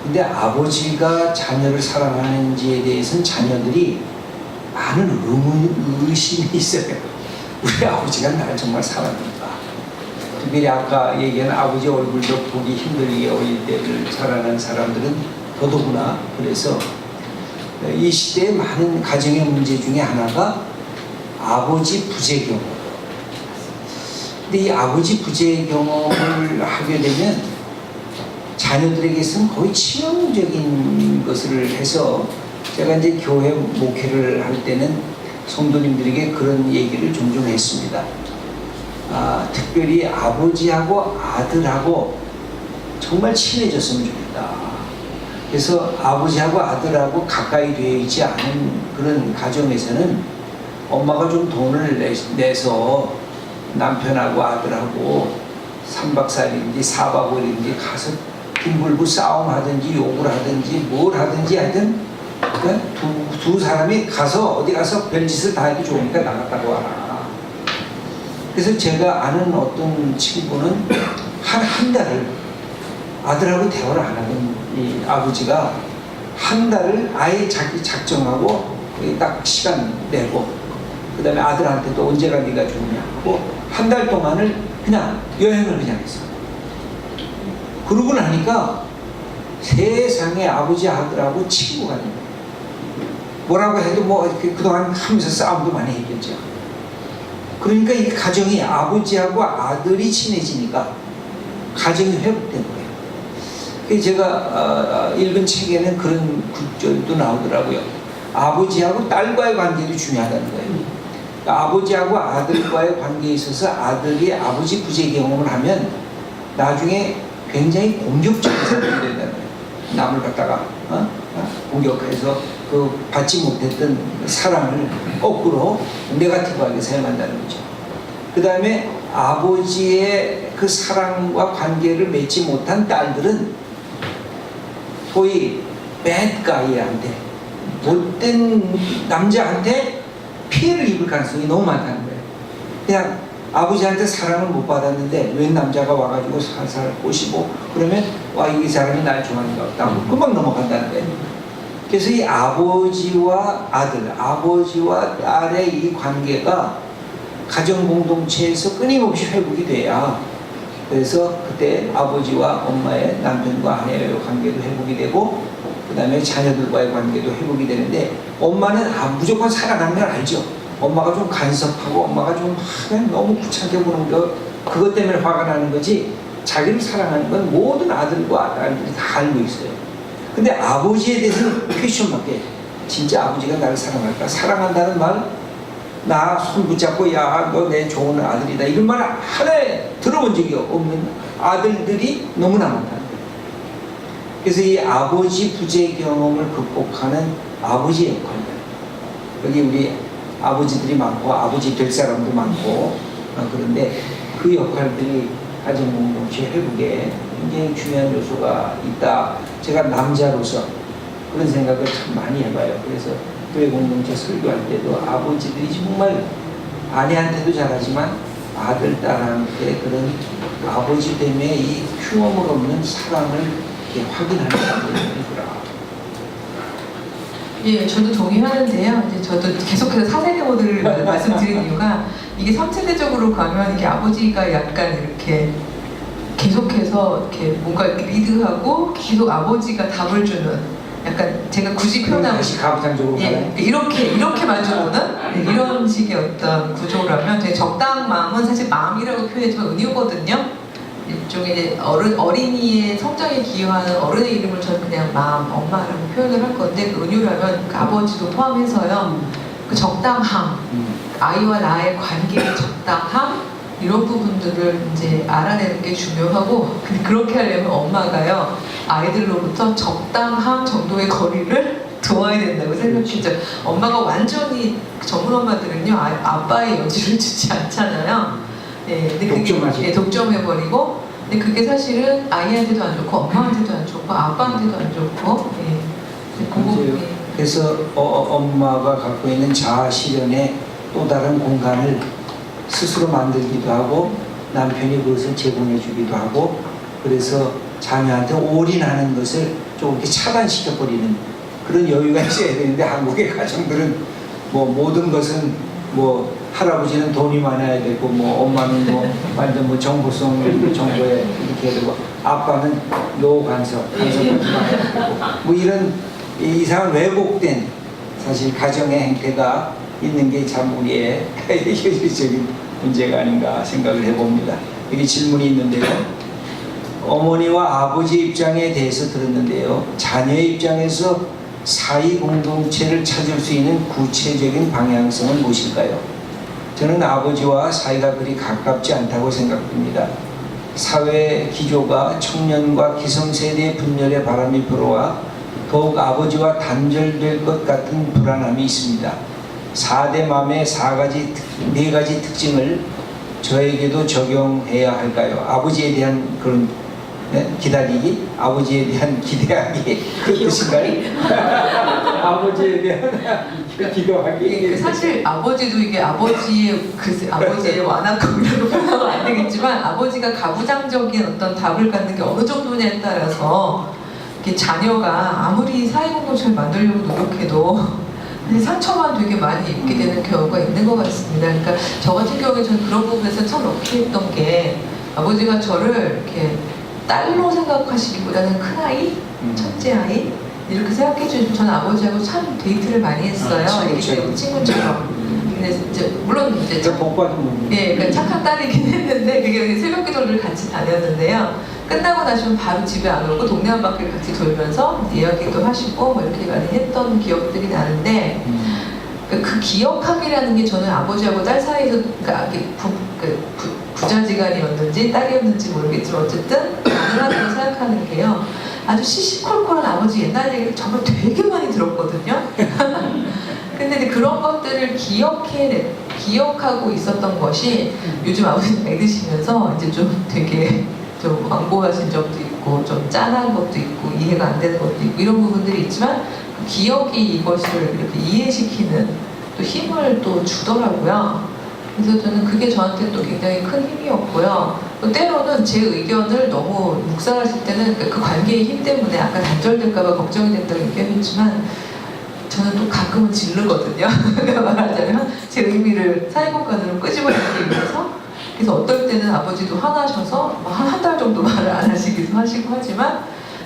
Speaker 1: 근데 아버지가 자녀를 사랑하는지에 대해서는 자녀들이 많은 의심이 있어요. 우리 아버지가 나를 정말 사랑한다. 특별히 아까 얘기한 아버지 얼굴도 보기 힘들게 어릴 때를 살아난 사람들은 더더구나. 그래서 이 시대의 많은 가정의 문제 중에 하나가 아버지 부재 경험. 근데 이 아버지 부재 경험을 하게 되면 자녀들에게서는 거의 치명적인 것을 해서 제가 이제 교회 목회를 할 때는 성도님들에게 그런 얘기를 종종 했습니다. 특별히 아버지하고 아들하고 정말 친해졌으면 좋겠다. 그래서 아버지하고 아들하고 가까이 되어 있지 않은 그런 가정에서는 엄마가 좀 돈을 내서 남편하고 아들하고 3박 4일인지 4박 5일인지 가서 빙불고 싸움하든지 욕을 하든지 뭘 하든지 하여튼 두 사람이 가서 어디 가서 별짓을 다 하기 좋으니까 나갔다고 와라. 그래서 제가 아는 어떤 친구는 한 달을 아들하고 대화를 안 하던 이 아버지가 한 달을 아예 자기 작정하고 딱 시간 내고 그 다음에 아들한테도 언제가 네가 좋냐 하고 한 달 동안을 그냥 여행을 그냥 했어. 그러고 나니까 세상에 아버지 아들하고 친구가 된 거예요. 뭐라고 해도 뭐 그동안 하면서 싸움도 많이 했겠죠. 그러니까 이 가정이 아버지하고 아들이 친해지니까 가정이 회복된 거예요. 그래서 제가 읽은 책에는 그런 구절도 나오더라고요. 아버지하고 딸과의 관계도 중요하다는 거예요. 그러니까 아버지하고 아들과의 관계에 있어서 아들이 아버지 부재 경험을 하면 나중에 굉장히 공격적인 사람이 된다는 거예요. 남을 갖다가 공격해서 그 받지 못했던 사랑을 거꾸로 네거티브하게 사용한다는 거죠. 그 다음에 아버지의 그 사랑과 관계를 맺지 못한 딸들은 소위 bad guy한테, 못된 남자한테 피해를 입을 가능성이 너무 많다는 거예요. 그냥 아버지한테 사랑을 못 받았는데 웬 남자가 와가지고 살살 꼬시고 그러면 와, 이 사람이 날 좋아하는가 보다 하고 금방 넘어간다는 거예요. 그래서 이 아버지와 아들, 아버지와 딸의 이 관계가 가정 공동체에서 끊임없이 회복이 돼야, 그래서 그때 아버지와 엄마의, 남편과 아내의 관계도 회복이 되고 그 다음에 자녀들과의 관계도 회복이 되는데, 엄마는 무조건 사랑하는 걸 알죠. 엄마가 좀 간섭하고 엄마가 좀 너무 귀찮게 보는 거, 그것 때문에 화가 나는 거지, 자기를 사랑하는 건 모든 아들과 딸들이 다 알고 있어요. 근데 아버지에 대해서는 퀘스천 마크예요. 진짜 아버지가 나를 사랑할까? 사랑한다는 말, 나 손 붙잡고 야, 너 내 좋은 아들이다, 이런 말 하나 들어본 적이 없는 아들들이 너무나 많다는 거예요. 그래서 이 아버지 부재 경험을 극복하는 아버지의 역할들, 여기 우리 아버지들이 많고 아버지 될 사람도 많고 그런데 그 역할들이 가정 공동체 회복에 굉장히 중요한 요소가 있다. 제가 남자로서 그런 생각을 참 많이 해봐요. 그래서 교회 공동체 설교할 때도 아버지들이 정말 아내한테도 잘하지만 아들, 딸한테 그런 아버지 때문에 이 흉엄을 없는 사랑을 확인하는 분이더라.
Speaker 2: 예, 저도 동의하는데요. 이제 저도 계속해서 4세대 모델을 말씀드린 이유가, 이게 3세대적으로 가면 이게 아버지가 약간 이렇게 계속해서 이렇게 뭔가 이렇게 리드하고 계속 아버지가 답을 주는, 약간 제가 굳이 표현하면
Speaker 1: 다시 가부장적으로 가요.
Speaker 2: 이렇게 만져보는 이런 식의 어떤 구조라면, 제 적당 마음은 사실 마음이라고 표현했지만 은유거든요. 일종의 이제 어린이의 성장에 기여하는 어른의 이름을 저는 그냥 마음, 엄마라고 표현을 할 건데, 그 은유라면 그 아버지도 포함해서요. 그 적당함, 아이와 나의 관계의 적당함, 이런 부분들을 이제 알아내는 게 중요하고, 근데 그렇게 하려면 엄마가요, 아이들로부터 적당함 정도의 거리를 둬야 된다고 생각했죠. 엄마가 완전히, 전문 엄마들은요, 아빠의 여지를 주지 않잖아요. 예, 근데 그게 독점해버리고, 근데 그게 사실은 아이한테도 안 좋고 엄마한테도 안 좋고 아빠한테도 안 좋고, 예.
Speaker 1: 그래서 엄마가 갖고 있는 자아 실현의 또 다른 공간을 스스로 만들기도 하고 남편이 그것을 제공해 주기도 하고, 그래서 자녀한테 올인하는 것을 좀 이렇게 차단시켜 버리는 그런 여유가 있어야 되는데, 한국의 가정들은 뭐 모든 것은 뭐 할아버지는 돈이 많아야 되고, 뭐 엄마는 뭐 완전 뭐 정보에 이렇게 해야 되고, 아빠는 간섭하지 말아야 되고, 뭐 이런 이상한 왜곡된 사실 가정의 행태가 있는 게 참 우리의 현실적인 문제가 아닌가 생각을 해봅니다. 여기 질문이 있는데요. 어머니와 아버지 입장에 대해서 들었는데요. 자녀의 입장에서 사이 공동체를 찾을 수 있는 구체적인 방향성은 무엇일까요? 저는 아버지와 사이가 그리 가깝지 않다고 생각됩니다. 사회 기조가 청년과 기성세대의 분열의 바람이 불어와 더욱 아버지와 단절될 것 같은 불안함이 있습니다. 4대 맘의 4가지 특징을 저에게도 적용해야 할까요? 아버지에 대한 그런 기다리기, 아버지에 대한 기대하기, 그 뜻인가요? 아버지에 대한 기도하기.
Speaker 2: 사실 아버지도 이게 아버지의 완악함이라고 표현하면 안 되겠지만, 아버지가 가부장적인 어떤 답을 갖는 게 어느 정도냐에 따라서 이렇게 자녀가 아무리 사회공동체를 만들려고 노력해도 상처만 되게 많이 입게 되는 경우가 있는 것 같습니다. 그러니까 저 같은 경우에 저는 그런 부분에서 참 럭키했던 게, 아버지가 저를 이렇게 딸로 생각하시기보다는 큰아이, 첫째 아이 이렇게 생각해 주시면, 저는 아버지하고 참 데이트를 많이 했어요. 이렇게 친구처럼. 근데 이제 물론 이제
Speaker 1: 복 받은 분.
Speaker 2: 예, 그러니까 착한 딸이긴 했는데 그게 새벽 기도를 같이 다녔는데요. 끝나고 나시면 바로 집에 안 오고 동네 한 바퀴를 같이 돌면서 이야기도 하시고 뭐 이렇게 많이 했던 기억들이 나는데 그 기억하기라는 게 저는 아버지하고 딸 사이에서 그러니까 부자지간이었는지 딸이었는지 모르겠지만 어쨌든 누나라고 생각하는 게요. 아주 시시콜콜한 아버지 옛날 얘기를 정말 되게 많이 들었거든요. 근데 이제 그런 것들을 기억하고 있었던 것이 요즘 아버지 나이 드시면서 이제 좀 되게 좀 완고하신 점도 있고 좀 짠한 것도 있고 이해가 안 되는 것도 있고 이런 부분들이 있지만 그 기억이 이것을 이렇게 이해시키는 또 힘을 또 주더라고요. 그래서 저는 그게 저한테 또 굉장히 큰 힘이었고요. 또 때로는 제 의견을 너무 묵살하실 때는 그 관계의 힘 때문에 아까 단절될까봐 걱정이 된다고 얘기했지만 저는 또 가끔은 질르거든요. 말하자면 제 의미를 사회공간으로 끄집어내기 위해서. 그래서 어떨 때는 아버지도 화나셔서 한 달 정도 말을 안 하시기도 하시고 하지만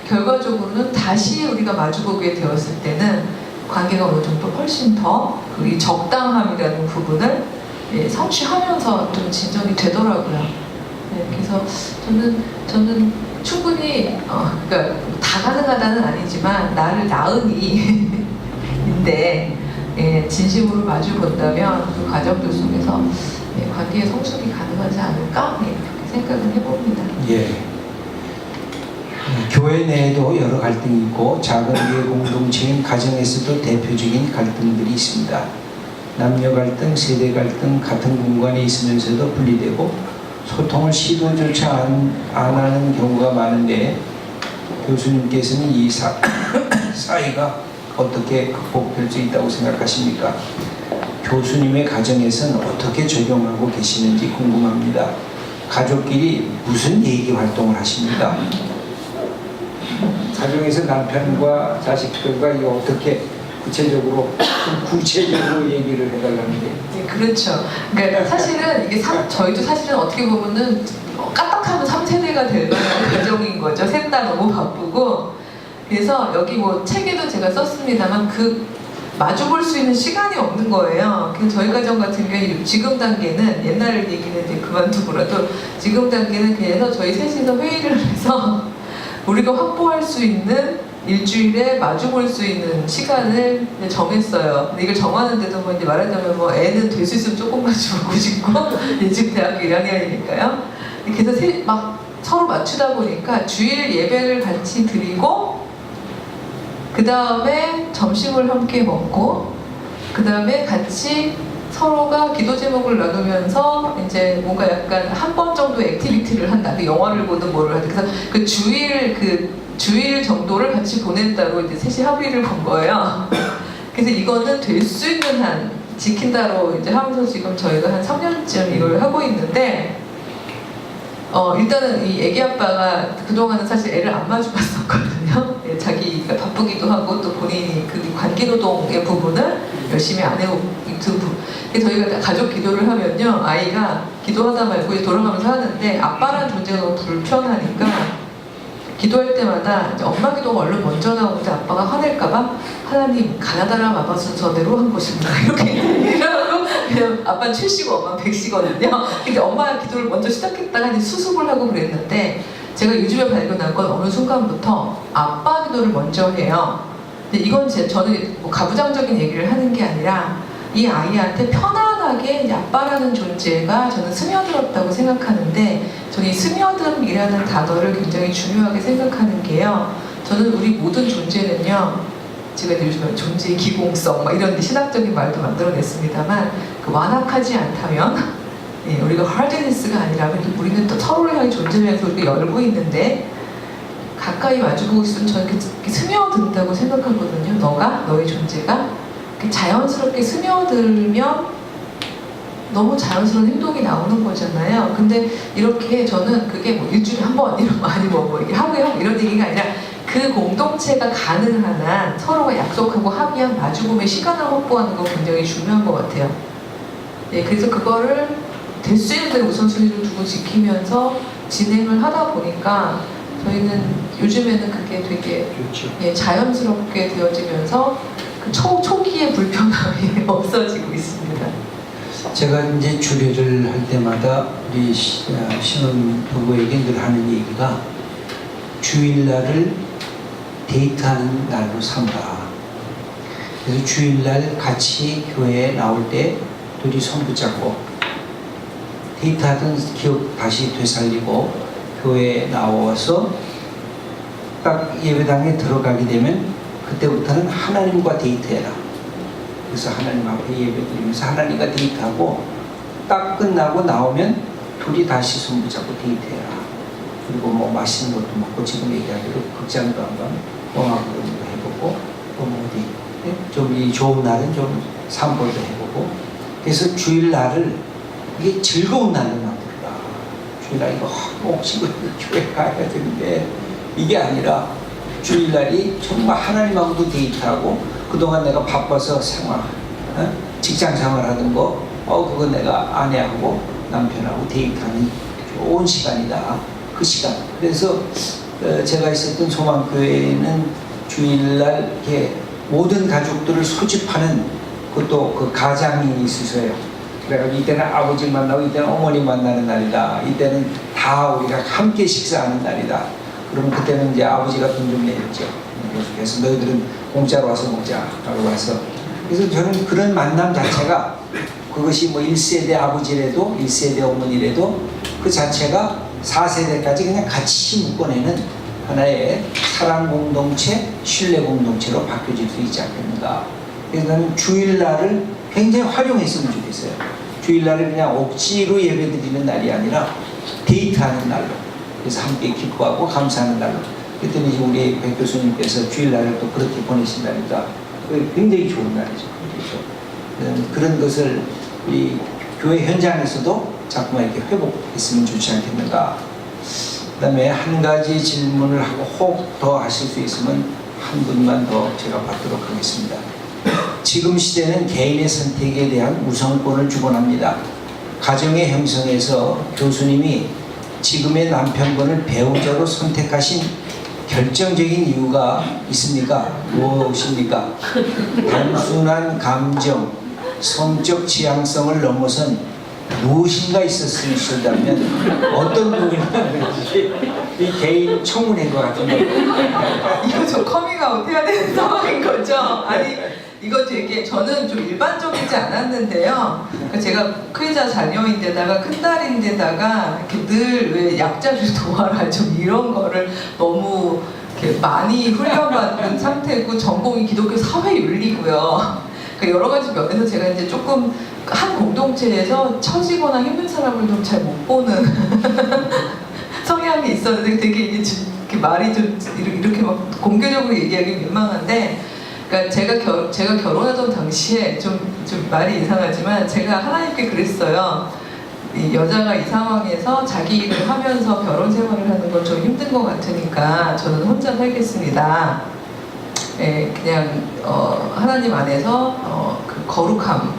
Speaker 2: 결과적으로는 다시 우리가 마주보게 되었을 때는 관계가 어느 정도 훨씬 더 이 적당함이라는 부분을 성취하면서 좀 진전이 되더라고요. 네, 그래서 저는 충분히 그러니까 다 가능하다는 아니지만 나를 낳은 이인데 진심으로 마주 본다면 그 과정들 속에서 관계의 성숙이 가능하지 않을까 이렇게 생각을 해봅니다.
Speaker 1: 예. 교회 내에도 여러 갈등이 있고 작은 교회 공동체인 가정에서도 대표적인 갈등들이 있습니다. 남녀 갈등, 세대 갈등, 같은 공간에 있으면서도 분리되고 소통을 시도조차 안 하는 경우가 많은데 교수님께서는 이 사이가 어떻게 극복될 수 있다고 생각하십니까? 교수님의 가정에서는 어떻게 적용하고 계시는지 궁금합니다. 가족끼리 무슨 얘기 활동을 하십니까? 가정에서 남편과 자식들과 이거 어떻게 구체적으로 얘기를 해달라는데.
Speaker 2: 네, 그렇죠. 그러니까 사실은 이게 저희도 사실은 어떻게 보면은 까딱하면 3세대가 될 만한 과정인 거죠. 셋 다 너무 바쁘고. 그래서 여기 뭐 책에도 제가 썼습니다만 마주볼 수 있는 시간이 없는 거예요. 그래서 저희 가정 같은 경우에 지금 단계는 옛날 얘기는 이제 그만두고라도 지금 단계는 그래서 저희 셋이서 회의를 해서 우리가 확보할 수 있는 일주일에 마주볼 수 있는 시간을 정했어요. 근데 이걸 정하는데도 뭐 이제 말하자면 뭐 애는 될 수 있으면 조금 마주보고 싶고 지금 대학교 1학년이니까요. 그래서 막 서로 맞추다 보니까 주일 예배를 같이 드리고 그 다음에 점심을 함께 먹고 그 다음에 같이 서로가 기도 제목을 나누면서 이제 뭔가 약간 한 번 정도 액티비티를 한다. 그 영화를 보든 뭐를 하든. 그래서 그 주일 정도를 같이 보낸다고 이제 셋이 합의를 본 거예요. 그래서 이거는 될 수 있는 한 지킨다로 이제 하면서 지금 저희가 한 3년쯤 이걸 하고 있는데 일단은 이 애기 아빠가 그동안은 사실 애를 안 마주봤었거든요. 자기가 바쁘기도 하고 또 본인이 그 관계노동의 부분을 열심히 안 해오고 그래서 저희가 가족 기도를 하면요 아이가 기도하다 말고 이제 돌아가면서 하는데 아빠라는 존재가 너무 불편하니까 기도할 때마다 이제 엄마 기도가 얼른 먼저 나오는데 아빠가 화낼까봐 하나님 가나다라 마바 순서대로 한 것입니다 이렇게 이러고 그냥 아빠는 70, 엄마는 100이거든요. 근데 엄마 기도를 먼저 시작했다가 이제 수습을 하고 그랬는데 제가 요즘에 발견한 건 어느 순간부터 아빠 기도를 먼저 해요. 근데 이건 저는 뭐 가부장적인 얘기를 하는 게 아니라 이 아이한테 편안하게 이제 아빠라는 존재가 저는 스며들었다고 생각하는데 저는 이 스며듦이라는 단어를 굉장히 중요하게 생각하는 게요. 저는 우리 모든 존재는요. 제가 요즘에 존재의 기공성 막 이런 신학적인 말도 만들어냈습니다만 그 완악하지 않다면 우리가 하드니스가 아니라면 우리는 또 서로를 향해 존재하면서 우리가 열고 있는데 가까이 마주보고 있으면 저는 이렇게 스며든다고 생각하거든요. 너의 존재가 자연스럽게 스며들면 너무 자연스러운 행동이 나오는 거잖아요. 근데 이렇게 저는 그게 뭐 일주일에 한 번 이런 거 아니고 뭐 이렇게 하루에 한 번 이런 얘기가 아니라 그 공동체가 가능한 한 서로가 약속하고 합의한 마주봄의 시간을 확보하는 거 굉장히 중요한 것 같아요. 네, 그래서 그거를 될 수 있는 대로 우선순위를 두고 지키면서 진행을 하다 보니까 저희는 요즘에는 그게 되게 자연스럽게 되어지면서 그 초기의 불편함이 없어지고 있습니다.
Speaker 1: 제가 이제 주례를 할 때마다 우리 신혼부부에게 늘 하는 얘기가 주일날을 데이트하는 날로 삼라. 그래서 주일날 같이 교회에 나올 때 둘이 손 붙잡고 데이트하던 기억 다시 되살리고 교회에 나와서 딱 예배당에 들어가게 되면 그때부터는 하나님과 데이트해라. 그래서 하나님 앞에 예배드리면서 하나님과 데이트하고 딱 끝나고 나오면 둘이 다시 손 붙잡고 데이트해라. 그리고 뭐 맛있는 것도 먹고 지금 얘기하기로 극장도 한번 영화도 해보고 또 뭐 어디 좀 이 좋은 날은 좀散歩도 해보고 그래서 주일날을 이게 즐거운 날로 만들라. 주일날 이거 꼭 지금 교회 가야 되는데 이게 아니라 주일날이 정말 하나님하고도 데이트하고 그동안 내가 바빠서 생활, 직장 생활하는 거 그거 내가 아내하고 남편하고 데이트하는 좋은 시간이다. 그 시간. 그래서 제가 있었던 소망교회에는 주일날 이렇게 모든 가족들을 소집하는 그것도 그 가장이 있으셔요. 그래가지고 이때는 아버지 만나고 이때는 어머니 만나는 날이다. 이때는 다 우리가 함께 식사하는 날이다. 그러면 그때는 이제 아버지가 돈 좀 내겠죠. 그래서 너희들은 공짜로 와서 먹자라고 해서 그래서 저는 그런 만남 자체가 그것이 뭐 1세대 아버지라도 1세대 어머니라도 그 자체가 4세대까지 그냥 같이 묶어내는 하나의 사랑 공동체, 신뢰 공동체로 바뀌어질 수 있지 않겠는가. 그래서 나는 주일날을 굉장히 활용했으면 좋겠어요. 주일날을 그냥 억지로 예배드리는 날이 아니라 데이트하는 날로. 그래서 함께 기뻐하고 감사하는 날로. 그때는 이제 우리 백 교수님께서 주일날을 또 그렇게 보내신다니까 굉장히 좋은 날이죠. 그래서 그런 것을 우리 교회 현장에서도 자꾸만 이렇게 회복했으면 좋지 않겠는가. 그 다음에 한 가지 질문을 하고 혹 더 하실 수 있으면 한 분만 더 제가 받도록 하겠습니다. 지금 시대는 개인의 선택에 대한 우선권을 주곤합니다. 가정의 형성에서 교수님이 지금의 남편분을 배우자로 선택하신 결정적인 이유가 있습니까? 무엇입니까? 단순한 감정, 성적 지향성을 넘어선 무엇인가 있었다면 어떤 부분이었는지 이 개인 청문회인 것 같은데
Speaker 2: 이거 저 커밍아웃 해야 되는 상황인 거죠? 아니 이거 되게 저는 좀 일반적이지 않았는데요. 그러니까 제가 크이자 자녀인데다가 큰딸인데다가 이렇게 늘 왜 약자를 도와라 좀 이런 거를 너무 이렇게 많이 훈련받은 상태고 전공이 기독교 사회윤리고요. 그러니까 여러 가지 면에서 제가 이제 조금 한 공동체에서 처지거나 힘든 사람을 좀 잘 못 보는 성향이 있었는데 되게 이게 이렇게 말이 좀 이렇게 막 공개적으로 얘기하기 민망한데, 그러니까 제가 결혼하던 당시에 좀 말이 이상하지만 제가 하나님께 그랬어요. 이 여자가 이 상황에서 자기 일을 하면서 결혼 생활을 하는 건 좀 힘든 것 같으니까 저는 혼자 살겠습니다. 예, 그냥 하나님 안에서 그 거룩함을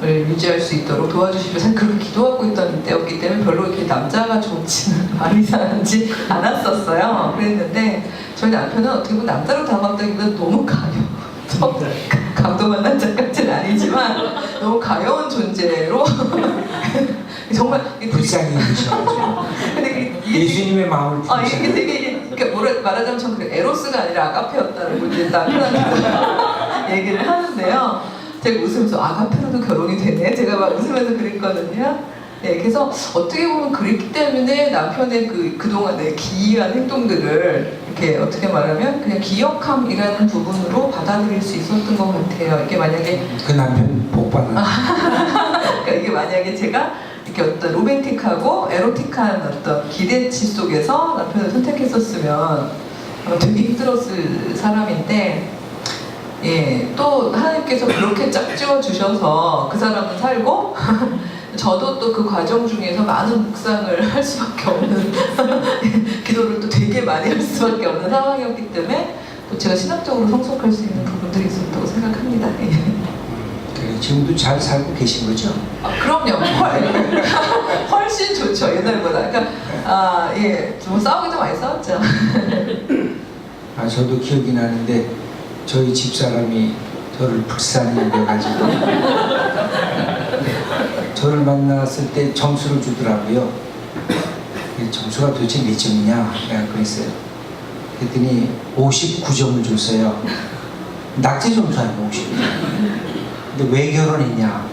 Speaker 2: 유지할 수 있도록 도와주시고, 사실 그렇게 기도하고 있던 때였기 때문에 별로 이렇게 남자가 좋지는 말이 이상하지 않았었어요. 그랬는데 저희 남편은 어떻게 보면 남자로 다가왔다기보다 너무 감동한 남자까지는 아니지만 너무 가여운 존재로 정말
Speaker 1: 불쌍히 여기셔가지고 예수님의 마음을
Speaker 2: 이게 되게 그러니까 말하자면 전 그래 에로스가 아니라 아가페였다는 걸 이제 남편한테 얘기를 하는데요. 제가 웃으면서 아가페로도 결혼이 되네? 제가 막 웃으면서 그랬거든요. 네, 그래서 어떻게 보면 그랬기 때문에 남편의 그동안의 기이한 행동들을 이렇게 어떻게 말하면 그냥 기억함이라는 부분으로 받아들일 수 있었던 것 같아요. 이게 만약에
Speaker 1: 그 남편 복 받아.
Speaker 2: 그러니까 이게 만약에 제가 이렇게 어떤 로맨틱하고 에로틱한 어떤 기대치 속에서 남편을 선택했었으면 되게 힘들었을 사람인데, 예, 또 하나님께서 그렇게 짝지어 주셔서 그 사람은 살고 저도 또 그 과정 중에서 많은 묵상을 할 수밖에 없는 기도를 또 되게 많이 할 수밖에 없는 상황이었기 때문에 또 제가 신학적으로 성숙할 수 있는 부분들이 있었다고 생각합니다.
Speaker 1: 그래, 지금도 잘 살고 계신 거죠?
Speaker 2: 그럼요. 훨씬 좋죠, 옛날보다. 그러니까 예, 좀 싸우기도 많이 싸웠죠.
Speaker 1: 저도 기억이 나는데 저희 집사람이 저를 불쌍히 여겨가지고 저를 만났을 때 점수를 주더라고요. 이 점수가 도대체 몇 점이냐? 내가 그랬어요. 그랬더니 59점을 줬어요. 낙제 점수 아니고 59점. 근데 왜 결혼했냐?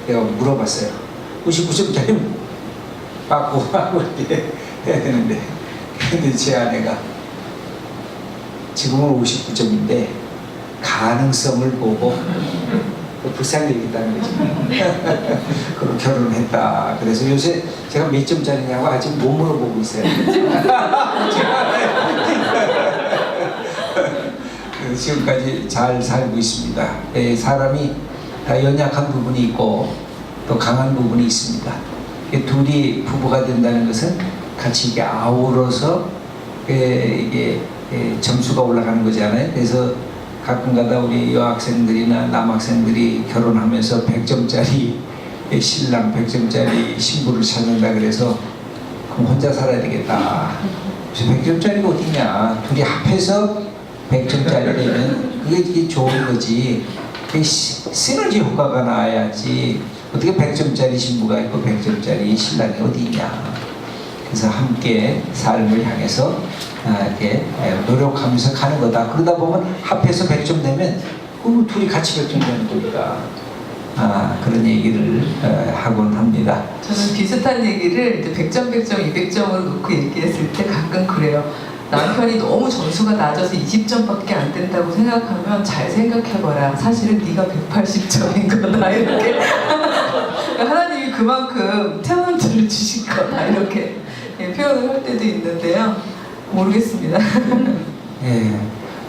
Speaker 1: 내가 물어봤어요. 59점짜리 받고 하고 이렇게 해야 되는데. 근데 제 아내가 지금은 59점인데 가능성을 보고 불쌍히 여기다는 거지. 그럼 결혼을 했다. 그래서 요새 제가 몇 점짜리냐고 아직 못 물어보고 있어요. 지금까지 잘 살고 있습니다. 사람이 다 연약한 부분이 있고 또 강한 부분이 있습니다. 둘이 부부가 된다는 것은 같이 이게 아우러서 이게 점수가 올라가는 거잖아요. 그래서 가끔가다 우리 여학생들이나 남학생들이 결혼하면서 100점짜리 신랑 100점짜리 신부를 찾는다 그래서 그럼 혼자 살아야 되겠다. 100점짜리가 어디냐. 둘이 합해서 100점짜리 되면 그게 좋은 거지. 그게 시너지 효과가 나야지. 어떻게 100점짜리 신부가 있고 100점짜리 신랑이 어디 있냐. 그래서 함께 삶을 향해서 이렇게 노력하면서 가는 거다. 그러다 보면 합해서 100점 되면 둘이 같이 100점 되는 거니까 그런 얘기를 하곤 합니다.
Speaker 2: 저는 비슷한 얘기를 이제 100점, 100점, 200점으로 놓고 얘기했을 때 가끔 그래요. 남편이 너무 점수가 낮아서 20점밖에 안 된다고 생각하면 잘 생각해봐라. 사실은 네가 180점인 거다. 이렇게 하나님이 그만큼 태어난들을 주신 거다. 이렇게 표현을 할 때도 있는데요. 모르겠습니다.
Speaker 1: 예,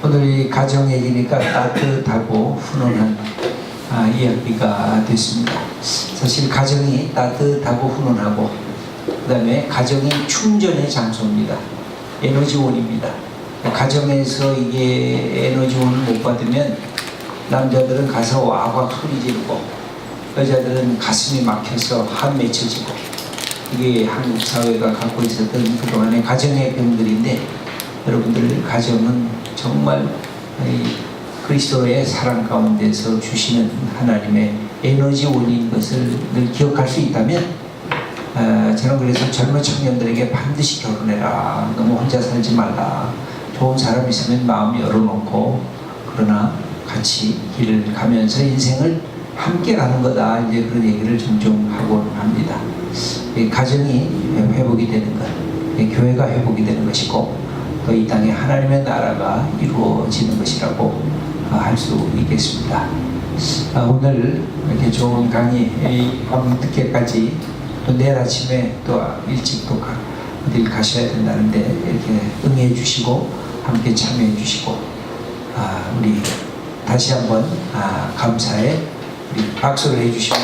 Speaker 1: 오늘 이 가정 얘기니까 따뜻하고 훈훈한 이야기가 됐습니다. 사실 가정이 따뜻하고 훈훈하고 그 다음에 가정이 충전의 장소입니다. 에너지원입니다. 가정에서 이게 에너지원을 못 받으면 남자들은 가서 와과 소리 지르고 여자들은 가슴이 막혀서 한 맺혀지고 이게 한국 사회가 갖고 있었던 그동안의 가정의 병들인데 여러분들 가정은 정말 그리스도의 사랑 가운데서 주시는 하나님의 에너지원인 것을 늘 기억할 수 있다면 저는 그래서 젊은 청년들에게 반드시 결혼해라. 너무 혼자 살지 말라. 좋은 사람 있으면 마음 열어놓고 그러나 같이 길을 가면서 인생을 함께 가는 거다. 이제 그런 얘기를 종종 하곤 합니다. 가정이 회복이 되는 것, 교회가 회복이 되는 것이고 또 이 땅에 하나님의 나라가 이루어지는 것이라고 할 수 있겠습니다. 오늘 이렇게 좋은 강의 밤 늦게까지 또 내일 아침에 또 일찍 또 어딜 가셔야 된다는데 이렇게 응해 주시고 함께 참여해 주시고 우리 다시 한번 감사의 우리 박수를 해 주시면